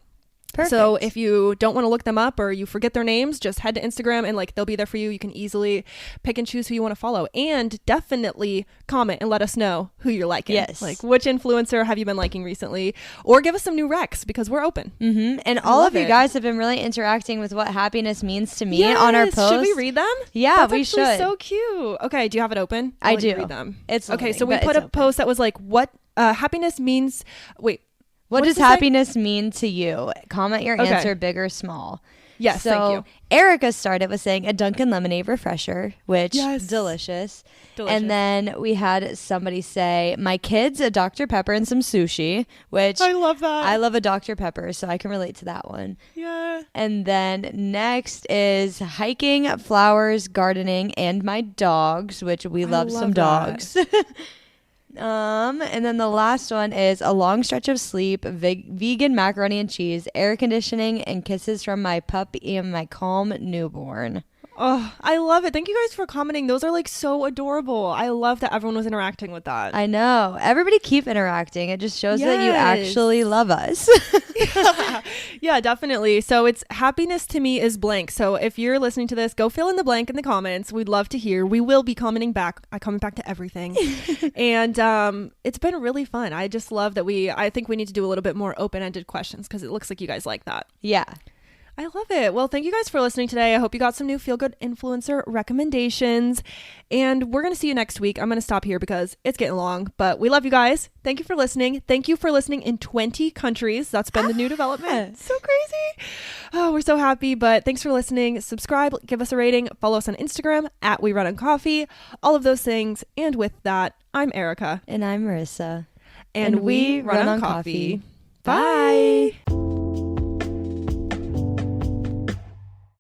Perfect. So if you don't want to look them up or you forget their names, just head to Instagram and like they'll be there for you. You can easily pick and choose who you want to follow, and definitely comment and let us know who you're liking. Yes. Like which influencer have you been liking recently, or give us some new recs because we're open. Mm-hmm. And all of you guys have been really interacting with what happiness means to me on our posts. Should we read them? Yeah, we should. So cute. Okay. Do you have it open? I do. Read them. It's okay. lovely, So we put a post that was like, what happiness means. Wait. What does happiness mean to you? Comment your answer, big or small. Yes, thank you. Arika started with saying a Dunkin' Lemonade refresher, which delicious. And then we had somebody say, my kids, a Dr. Pepper and some sushi, which I love that. I love a Dr. Pepper, so I can relate to that one. Yeah. And then next is hiking, flowers, gardening, and my dogs, which we love some dogs. And then the last one is a long stretch of sleep, vegan macaroni and cheese, air conditioning, and kisses from my puppy and my calm newborn. Oh, I love it. Thank you guys for commenting. Those are like so adorable. I love that everyone was interacting with that. I know. Everybody keep interacting. It just shows that you actually love us. Yeah, definitely. So it's happiness to me is blank. So if you're listening to this, go fill in the blank in the comments. We'd love to hear. We will be commenting back. I comment back to everything. And it's been really fun. I just love that I think we need to do a little bit more open-ended questions because it looks like you guys like that. Yeah. I love it. Well, thank you guys for listening today. I hope you got some new feel-good influencer recommendations. And we're going to see you next week. I'm going to stop here because it's getting long. But we love you guys. Thank you for listening. Thank you for listening in 20 countries. That's been the new development. So crazy. Oh, we're so happy. But thanks for listening. Subscribe, give us a rating, follow us on Instagram at We Run on Coffee, all of those things. And with that, I'm Arika. And I'm Marissa. And we run on coffee. Bye.